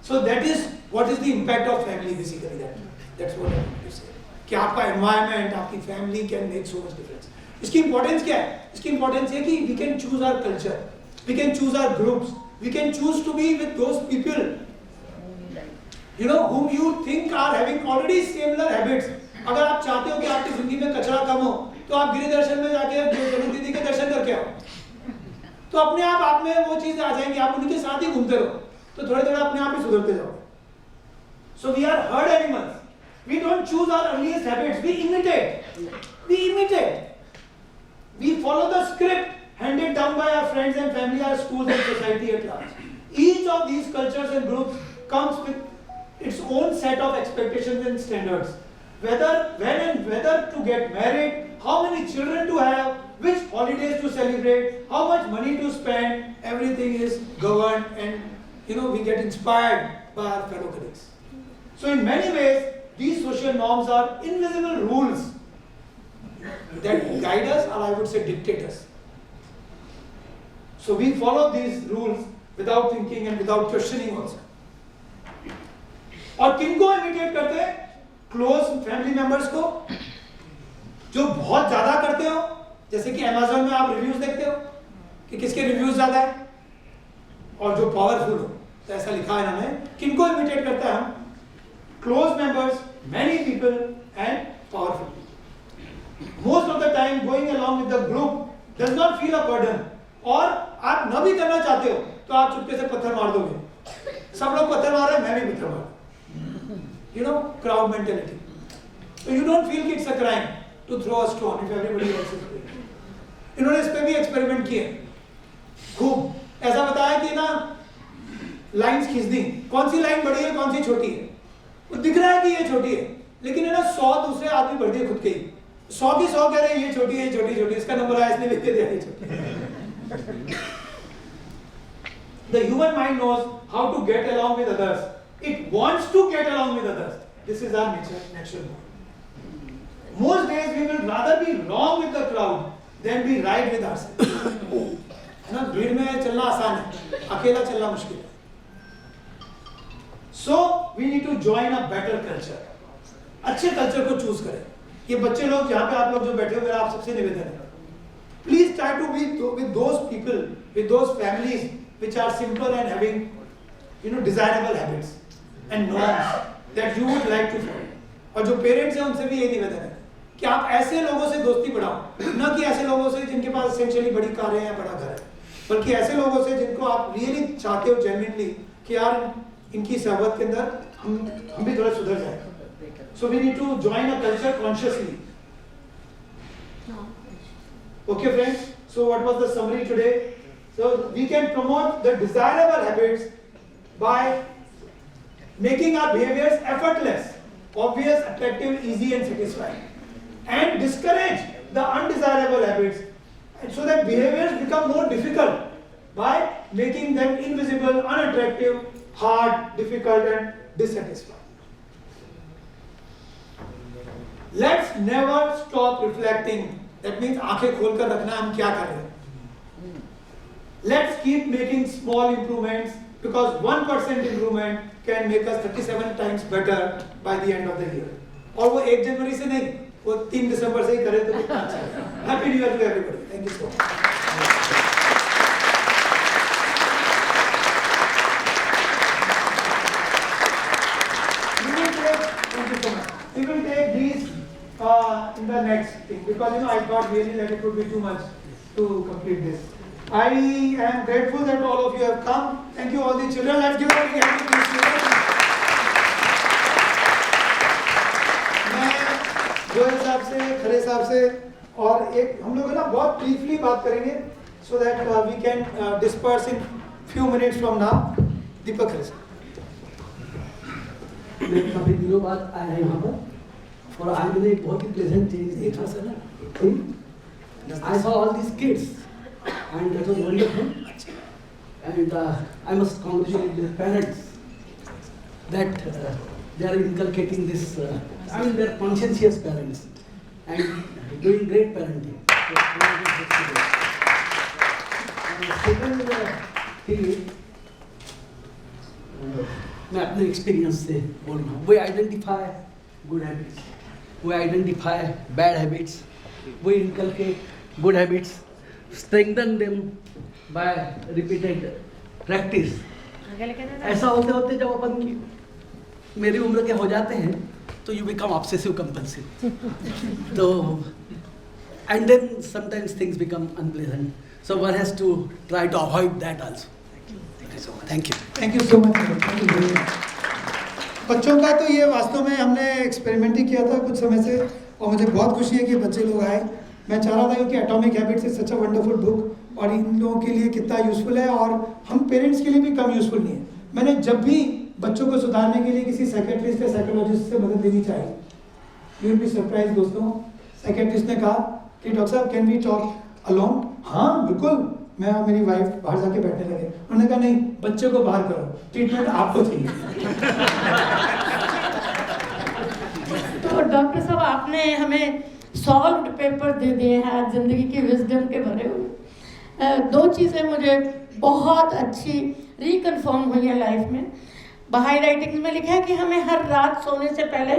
So that is what is the impact of family basically. That's what I want to say. कि आपका environment, आपकी family can make so much difference. इसकी importance क्या है? इसकी importance है कि we can choose our culture, we can choose our groups, we can choose to be with those people, you know, whom you think are having already similar habits. अगर आप चाहते हो कि आपकी जिंदगी में कचरा कम हो, तो आप गिरि दर्शन में जाके जरूर दीदी के दर्शन करके आओ, तो अपने आप में वो चीज़ आ जाएंगी, आप उनके साथ ही घूमते रहो, तो थोड़े थोड़े अपने आप ही सुधरते जाओ। So we are herd animals. We don't choose our earliest habits. We imitate. We imitate. We follow the script handed down by our friends and family, our schools and society at large. Each of these cultures and groups comes with its own set of expectations and standards. Whether, when and whether to get married, how many children to have, which holidays to celebrate, how much money to spend, everything is governed and, you know, we get inspired by our fellow colleagues. So in many ways, these social norms are invisible rules that guide us, or I would say dictate us. So we follow these rules without thinking and without questioning also. और किनको imitate करते हैं? Close family members को, जो बहुत ज्यादा करते हो, जैसे कि Amazon में आप रिव्यूज देखते हो कि किसके रिव्यूज ज्यादा है, और जो पावरफुल हो, तो ऐसा लिखा है इन्होंने। किनको इमिटेट करता है हम? Close members, many people, and powerful people. Most of the time, going along with the group does not feel a burden. और आप न भी करना चाहते हो, तो आप चुपके से पत्थर मार दोगे। सब लोग पत्थर मार रहे हैं, मैं भी पत्थर मार। You know, crowd mentality. So you don't feel it's a crime to throw a stone if everybody else is doing it. इन्होंने इस पे भी एक्सपेरिमेंट किए खूब। ऐसा बताया कि ना लाइंस खींच दी, कौन सी लाइन बड़ी है कौन सी छोटी है, वो दिख रहा है कि ये छोटी है, लेकिन है ना 100 दूसरे आदमी बढ़ दिए खुद के ही, 100 की 100 कह रहे हैं ये छोटी है, छोटी छोटी, इसका नंबर आया इसने लिख के दिया ये छोटी। The human mind knows how to get along with others. It wants to get along with others. This is our natural mode. Most days we will rather be wrong with the crowd than be right with ourselves. है ना, भीड़ में चलना आसान है, अकेला चलना मुश्किल है। So we need to join a better culture. अच्छे कल्चर को चूज करें। ये बच्चे लोग यहाँ पे आप लोग जो बैठे हो, मेरा आप सबसे निवेदन है, please try to be with those people, with those families which are simple and having, you know, desirable habits and norms that you would like to follow. और जो पेरेंट्स हैं उनसे भी ये निवेदन है कि आप ऐसे लोगों से दोस्ती बढ़ाओ, न कि ऐसे लोगों से जिनके पास एसेंशियली बड़ी कारें हैं, बड़ा घर है, बल्कि ऐसे लोगों से जिनको आप रियली चाहते हो जेन्युइनली कि यार इनकी सहबत के अंदर हम भी थोड़ा सुधर जाए। So we need to join a culture consciously. Okay friends, so what was the summary today? So we can promote the desirable habits by making our behaviors effortless, obvious, attractive, easy and satisfying, and discourage the undesirable habits, and so that behaviors become more difficult by making them invisible, unattractive, hard, difficult and dissatisfying. Let's never stop reflecting. That means आंखें खोलकर रखना हम क्या कर रहे हैं. Let's keep making small improvements, because 1% improvement can make us 37 times better by the end of the year. और वो 1 जनवरी से नहीं, वो 3 दिसंबर से ही करें तो कितना अच्छा है. Happy New Year to everybody. Thank you so much. We will take these in the next thing, because I thought really that it would be too much to complete this. I am grateful that all of you have come. Thank you all the children. Let's give a big hand to these children. Joel साहब से, खरे साहब से, और एक हम लोग ना बहुत ब्रीफली बात करेंगे so that we can disperse in few minutes from now. Deepak Khare साहब। मैं काफ़ी दिनों बाद आया यहाँ पर और आज मैंने एक बहुत ही प्लेजेंट चीज़ देखा सर ना। I saw all these kids and that was wonderful. And I must congratulate their parents that they are inculcating this. I mean, they're conscientious parents and doing great parenting. Second thing is, मैं अपने experience से बोल रहा हूँ, we identify good habits, we identify bad habits, we inculcate good habits, strengthen them by repeated practice. ऐसा होते होते जब अपन की मेरी उम्र के हो जाते हैं तो you become obsessive compulsive. तो and then sometimes things become unpleasant. So one has to try to avoid that also. Thank you. Thank you so much. बच्चों का तो ये वास्तव में हमने एक्सपेरिमेंट ही किया था कुछ समय से, और मुझे बहुत खुशी है कि बच्चे लोग आए। मैं चाह रहा था क्योंकि atomic habits is such a wonderful book और इन लोगों के लिए कितना यूज़फुल है, और हम पेरेंट्स के लिए भी कम यूज़फुल नहीं है। मैंने जब भी बच्चों को सुधारने के लिए किसी साइकेट्रिस्ट या साइकोलॉजिस्ट से मदद लेनी चाहिए, यू विल बी सरप्राइज दोस्तों, साइकेट्रिस्ट ने कहा कि डॉक्टर साहब कैन वी टॉक अलोन? हाँ बिल्कुल। मैं और मेरी वाइफ बाहर जाके बैठने लगे। उन्होंने कहा नहीं, बच्चे को बाहर करो, ट्रीटमेंट आपको चाहिए। तो डॉक्टर साहब आपने हमें सॉल्व्ड पेपर दे दिए हैं आज जिंदगी की विजडम के भरे हुए। दो चीज़ें मुझे बहुत अच्छी रिकन्फर्म हुई है लाइफ में। बहाई राइटिंग्स में लिखा है कि हमें हर रात सोने से पहले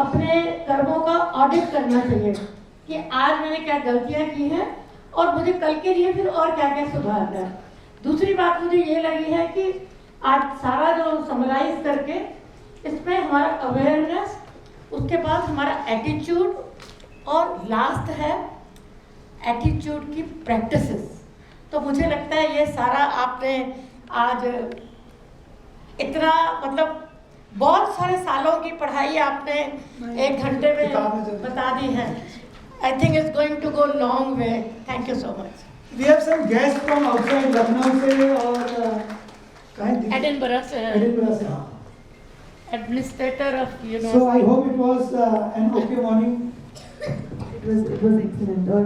अपने कर्मों का ऑडिट करना चाहिए कि आज मैंने क्या गलतियाँ की हैं और मुझे कल के लिए फिर और क्या क्या सुधारना है। दूसरी बात मुझे ये लगी है कि आज सारा जो समराइज करके इसमें हमारा अवेयरनेस, उसके बाद हमारा एटीट्यूड और लास्ट है एटीट्यूड की प्रैक्टिसेस। तो मुझे लगता है ये सारा आपने आज इतना मतलब बहुत सारे सालों की पढ़ाई आपने 1 घंटे में बता दी है। I think it's going to go long way. Thank you so much. We have some guests from outside Lucknow से और Edinburgh से। Edinburgh से, हाँ। Administrator of university. So I hope it was an okay morning. It was excellent. और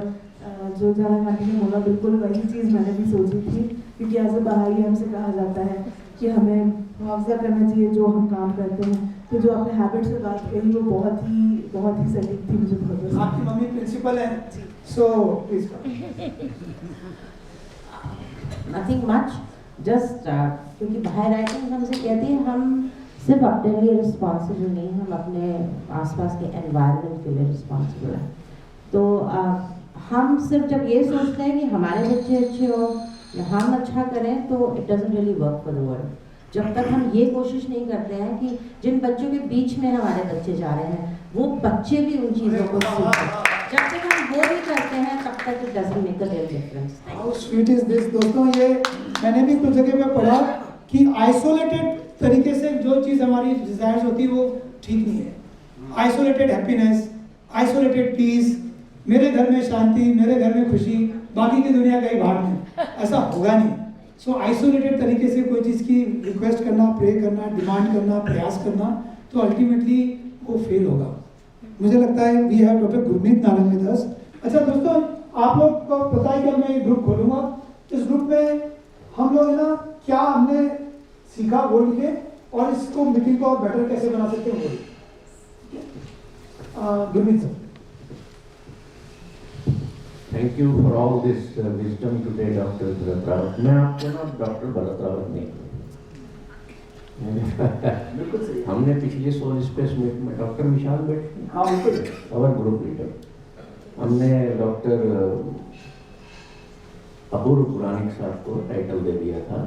जो जाना aunty ने बोला बिल्कुल वही चीज़ मैंने भी सोची थी, क्योंकि एज ए बहाई हमसे कहा जाता है कि हमें मुआवजा करना चाहिए जो हम काम करते हैं। तो जो आपने हैबिट्स से बात करी वो बहुत ही सटीक थी, मुझे बहुत पसंद। आपकी मम्मी प्रिंसिपल है, so please. Nothing much, just क्योंकि बाहर राइटिंग हमसे कहती है हम सिर्फ अपने लिए रिस्पॉन्सिबल नहीं, हम अपने आसपास के एनवायरनमेंट के लिए रिस्पॉन्सिबल हैं। तो हम सिर्फ जब ये सोचते हैं कि हमारे बच्चे अच्छे हो या हम अच्छा करें तो it doesn't really work for the world. जब तक हम ये कोशिश नहीं करते हैं कि जिन बच्चों के बीच में हमारे बच्चे जा रहे हैं वो बच्चे भी उन चीज़ों को सीखें, जब तक हम वो भी करते हैं तब तक it doesn't make a real difference. How sweet is this दोस्तों। ये मैंने भी कुछ जगह पे पढ़ा कि आइसोलेटेड तरीके से जो चीज़ हमारी डिजायर्स होती है वो ठीक नहीं है। आइसोलेटेड हैप्पीनेस, आइसोलेटेड पीस, मेरे घर में शांति, मेरे घर में खुशी, बाकी की दुनिया कहीं बाहर में, ऐसा होगा नहीं। सो आइसोलेटेड तरीके से कोई चीज़ की रिक्वेस्ट करना, प्रे करना, डिमांड करना, प्रयास करना, तो अल्टीमेटली वो फेल होगा। मुझे लगता है we have doctor Gurmeet Narang with us. अच्छा दोस्तों, आप लोग को पता है कि मैं एक ग्रुप खोलूँगा, इस ग्रुप में हम लोग ना क्या हमने सीखा बोल के और इसको मीटिंग को और बेटर कैसे बना सकते हैं बोलिए। Gurmeet sir. Thank you for all this wisdom today, Dr. Bharat Rawat. मैं आपको ना डॉक्टर भरत रावत नहीं हमने पिछले सोल स्पेस मीट में डॉक्टर विशाल बैठे, हाँ बिल्कुल, और ग्रुप लीडर हमने डॉक्टर अपूर्व पुराणिक साहब को टाइटल दे दिया था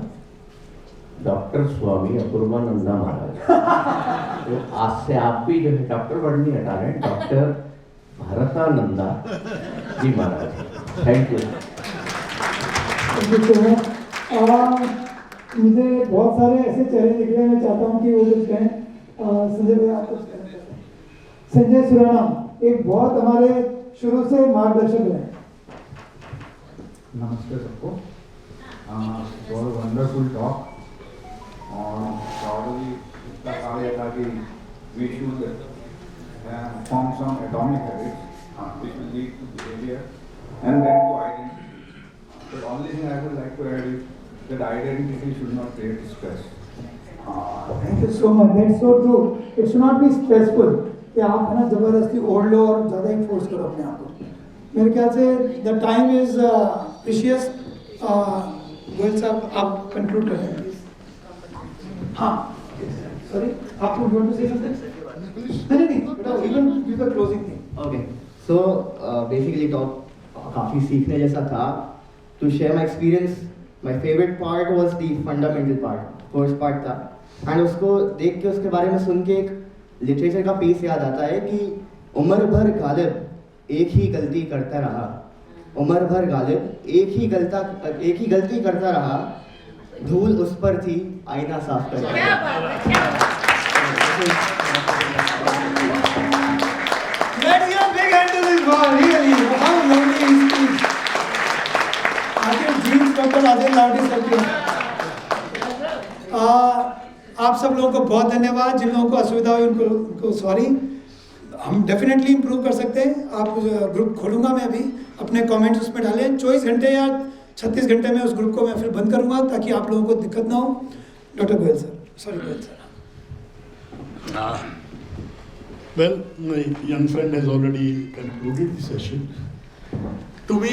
डॉक्टर स्वामी अपूर्वानंदा महाराज। तो आज से आप भी जो है डॉक्टर वर्ड नहीं हटा रहे, doctor Bharatananda ji Maharaj. Thank you. मुझे बहुत सारे ऐसे चेहरे दिख रहे हैं, मैं चाहता हूँ कि वो कुछ कहें। संजय भैया आप कुछ कहें। संजय सुराना। एक बहुत हमारे शुरू से मार्गदर्शक रहे। नमस्ते सबको। वंडरफुल टॉक और प्रॉब्ली इसका कार्य था कि we should form some atomic habits which will lead to behavior and then to identity. But only thing I would like to add is that identity should not create stress. Thank you so much. That's so true. It should not be stressful कि आप है ना जबरदस्ती ओढ़ लो और ज़्यादा ही force करो अपने आप को। मेरे ख्याल से the time is precious. Goyal साहब आप कंक्लूड करें प्लीज। हाँ सॉरी आप would want to say something? नहीं बेटा even give the closing thing. Okay, so basically talk काफी सीखने जैसा था. To share my experience, my favorite part was the fundamental part, first part था. And उसको देख के उसके बारे में सुन के एक लिटरेचर का पीस याद आता है कि उम्र भर गालिब एक ही गलती करता रहा. उम्र भर गालिब एक ही गलती करता रहा. धूल उस पर थी, आईना साफ कर. Let's give a big hand to this boy. Really, how lovely is this? आखिर जीन्स डॉक्टर राजेंद्र लावटी सर के। आप सब लोगों को बहुत धन्यवाद। जिन लोगों को असुविधा हुई उनको सॉरी। हम डेफिनेटली इम्प्रूव कर सकते हैं। आप ग्रुप खोलूंगा मैं अभी, अपने कमेंट्स उसमें डालें। 24 घंटे या 36 घंटे में उस ग्रुप को मैं फिर बंद करूंगा ताकि आप लोगों को दिक्कत ना हो। Doctor Goyal sir, sorry Goyal sir. Well, my young friend has already concluded the session. To me,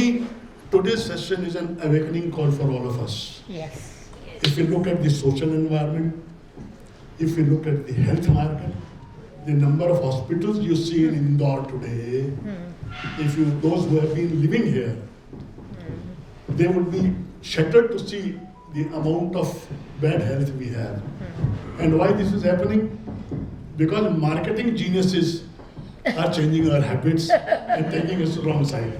today's session is an awakening call for all of us. Yes. If we look at the social environment, if we look at the health market, the number of hospitals you see in Indore today, those who have been living here, they would be shattered to see the amount of bad health we have. And why this is happening? Because marketing geniuses are changing our habits and taking us to the wrong side.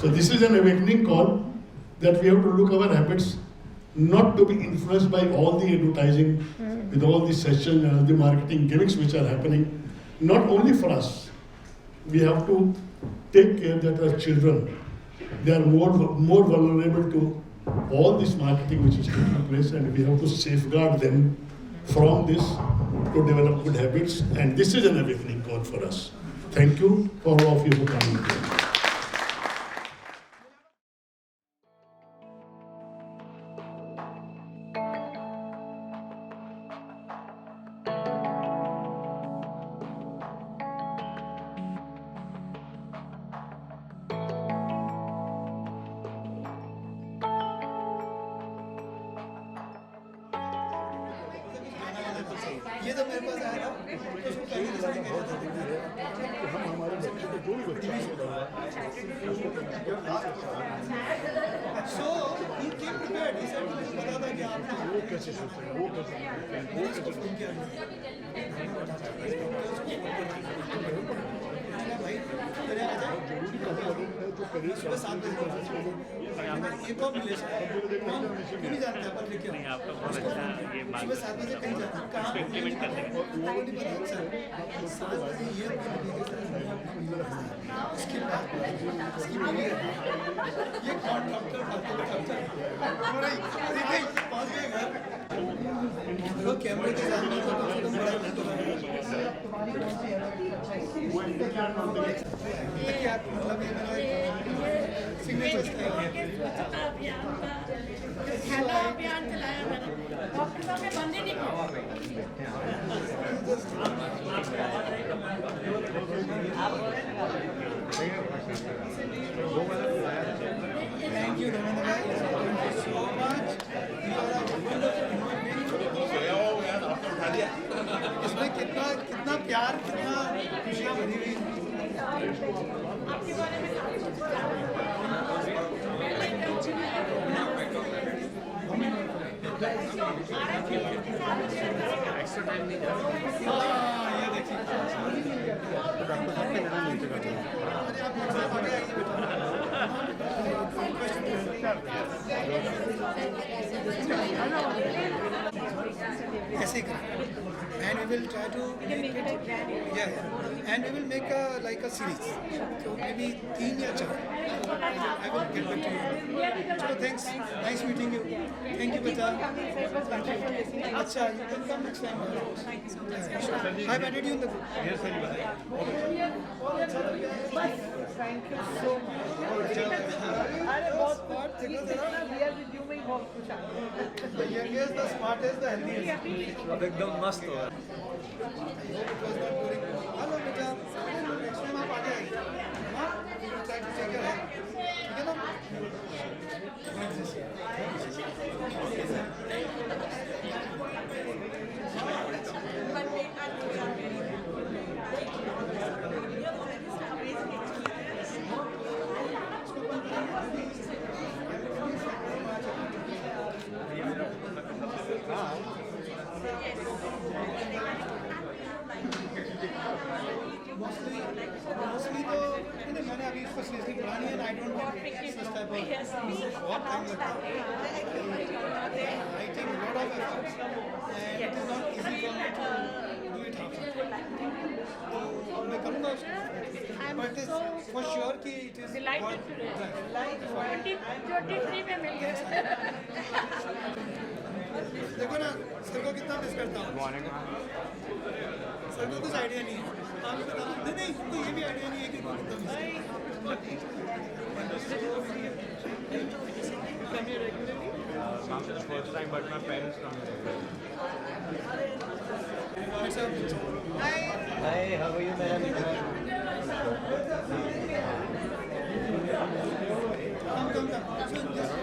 So this is an awakening call that we have to look our habits, not to be influenced by all the advertising, with all the sessions and all the marketing gimmicks which are happening, not only for us. We have to take care that our children, they are more vulnerable to all this marketing which is taking place, and we have to safeguard them from this to develop good habits, and this is an awakening call for us. Thank you for all of you for coming here. ये तो मेरे पास आया था तो उसको पहले decide कर देते हम हमारे बच्चे को जो भी बच्चा सो ही केम प्रिपेयर्ड ही सेड मुझे पता था कि आप वो कैसे सोचते हैं मैंने इसको फोन किया भाई तेरे आ जा जरूरी काम है तो करिए सुबह 7 बजे ये तो मिले क्यों नहीं जानते अपन लेके नहीं आपका बहुत अच्छा ये बात सुबह 7 बजे कहीं जाना कहाँ इम्प्लीमेंट करते हैं वो नहीं पता सर 7 बजे ये इसके बाद ये कॉन्ट्रैक्टर पहुंच गए घर लोग कैमरे के सामने तो कम से कम बड़ा क्या मतलब ये मेरा सिग्नेचर हेलो अभियान चलाया मैंने डॉक्टरों के बंदे नहीं थैंक यू धन्यवाद भाई सो मच इसमें कितना प्यार कितना खुशियाँ भरी हुई एक्स्ट्रा टाइम नहीं जा ये देखिए डॉक्टर साहब के लेना नीचे कर ऐसे ही करें and we will try to make it and we will make like a series. So maybe 3 या 4. I will get back to you. So thanks. Nice meeting you. Thank you, beta. अच्छा, you can come next time. I have added you in the group. Yes, sir. Thank you so much. अरे बहुत we are with you में बहुत कुछ आ गया. The youngest, the smartest, the healthiest. अब एकदम मस्त हो रहा है. हेलो बेटा, नेक्स्ट टाइम आप आ जाइए. हाँ, try to take your health. ठीक है ना? Mostly तो मैंने अभी इसको सीरियसली पढ़ा नहीं है. I don't want such type of बहुत टाइम लगता है. I take a lot of efforts and it is not easy for me to do it half. तो मैं करूँगा उसको. But it is for sure कि it is Delighted today. 23 में मिल गए. देखो ना सर को कितना मिस करता हूँ. सर को कुछ आइडिया नहीं है. आप बताओ. नहीं उनको ये भी आइडिया नहीं है कि वो कितना miss Come here regularly? Not the first time, but my parents come here. Hi, how are you, madam? Come. So just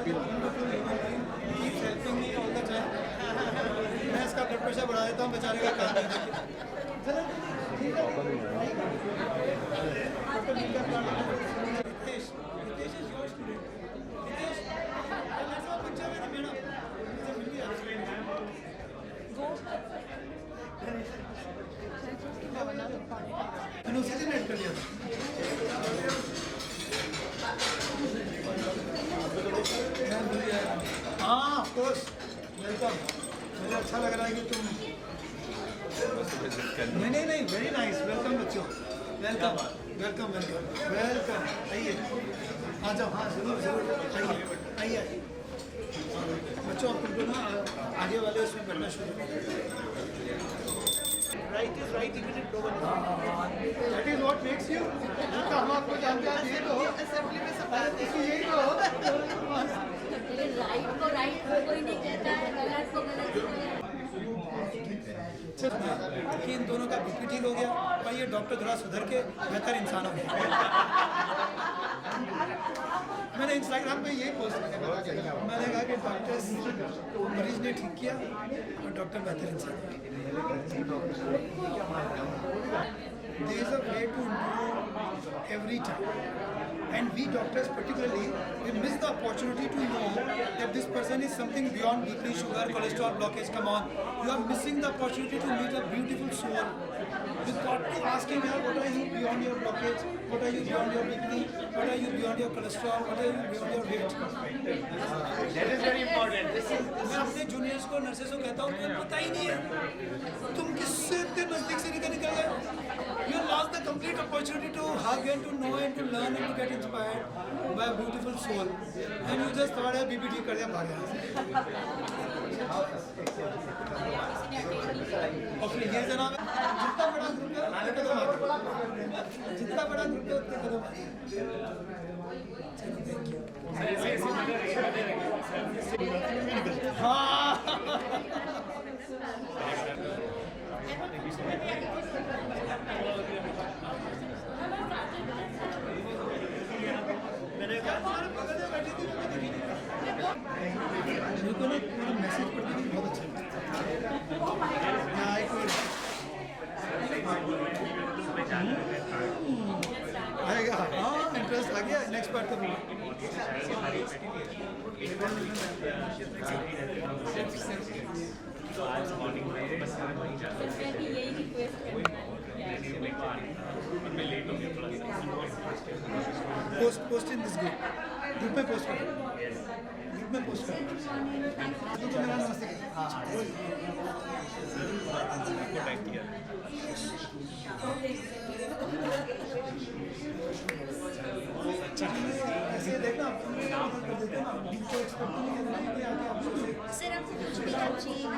keep helping me all the time. मैं इसका ब्लड प्रेशर बढ़ा देता हूँ बेचारे का काम. Hitesh is your student. Hitesh, let's have a picture with him, you know. He's a really excellent man. मैंने उसी दिन ऐड कर दिया था. हाँ, of course. Welcome. मुझे अच्छा लग रहा है कि तुम. नहीं, very nice. Welcome बच्चों. Welcome. आइए. आ जाओ. हाँ, जरूर. आइए. बच्चों तुमको ना आगे वाले उसमें करना शुरू. Right is right, even if no one is right. That is what makes you. हम आपको जानते हैं ये तो असेंबली में सब यही तो. राइट को राइट कोई नहीं कहता है, गलत को गलत. कि इन दोनों का बीपी ठीक हो गया और ये डॉक्टर थोड़ा सुधर के बेहतर इंसान हो गया. मैंने इंस्टाग्राम पे यही पोस्ट किया. मैंने कहा कि डॉक्टर मरीज ने ठीक किया और डॉक्टर बेहतर इंसान. There is a way to improve every time. And we doctors particularly, we miss the opportunity to know that this person is something beyond BP, sugar, cholesterol blockage. Come on, you are missing the opportunity to meet a beautiful soul. You got to ask him, what are you beyond your blockage? What are you beyond your BP? What are you beyond your cholesterol? What are you beyond your weight? That is very important. मैं अपने juniors को nurses को कहता हूँ तुम्हें पता ही नहीं है तुम किससे इतने नजदीक से निकल गए. You lost the complete opportunity to hug and to know and to learn and to get inspired by a beautiful soul. And you just thought है BPT कर दिया भाग यहाँ से. और फिर ये जनाब जितना बड़ा ग्रुप है उतने कदम आगे. जितना बड़ा ग्रुप है उतने कदम आगे. हाँ. मैंने कहा तुम्हारे बगल में बैठी थी मैं देखी नहीं. मेरे को ना तुम्हारा मैसेज पढ़ के बहुत अच्छा लगा. आएगा. हाँ इंटरेस्ट आ गया. नेक्स्ट पार्ट करूँगा. तो आज मॉर्निंग में बस यही रिक्वेस्ट मैं लेट हो गया थोड़ा. पोस्ट इन दिस ग्रुप में पोस्ट करो. ग्रुप में पोस्ट करो. तो मेरा नमस्ते. हाँ. ऐसे देखना सर आपको कुछ भी चाहिए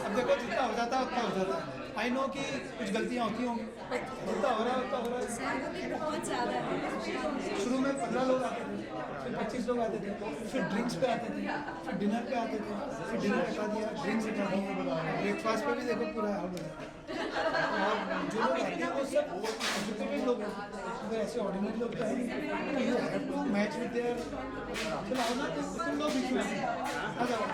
अब देखो जितना हो जाता है उतना हो जाता है। आई नो कि कुछ गलतियाँ होती होंगी, जितना हो रहा है उतना हो रहा है। बहुत ज़्यादा है। शुरू में 15 लोग आते थे, फिर 25 लोग आते थे, फिर ड्रिंक्स पे आते थे, फिर डिनर पे आते थे, फिर डिनर हटा दिया, ड्रिंक्स हटा दिया, ब्रेकफास्ट पे भी देखो पूरा हाल हो जाता है। और जो लोग आते हैं वो सब एजुकेटेड लोग हैं, अगर ऐसे ऑर्डिनरी लोग तो है नहीं। मैच विद देयर चलो आओ ना तुम लोग बीच में आ जाओ।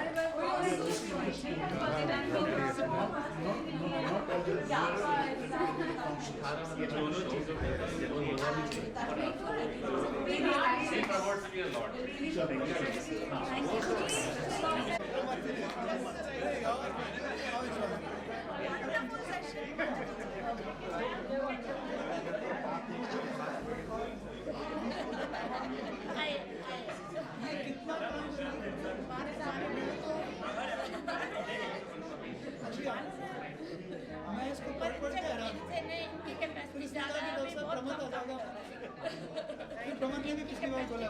मैं इसको पढ़ के आ रहा हूँ। प्रमोद आ जाएगा। फिर प्रमोद ने भी पिछली बार बोला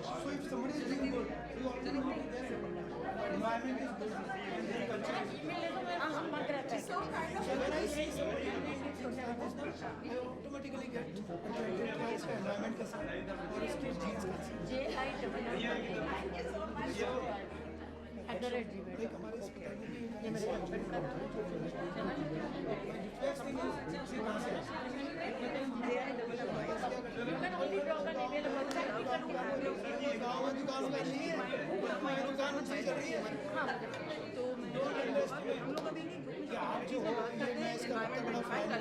So if somebody is doing good, you already know that their environment is good, their culture is good. So when I see somebody doing things like this, I automatically get attracted to इसका environment कैसा है और इसके genes कैसे हैं। एक हमारे इस ये मेरे रिफ्लेक्स थिंग इज कहाँ से गाँव में दुकान का नहीं है, हमारी दुकान में चल रही है। आप जो हो ये मैं इसका बड़ा फायदा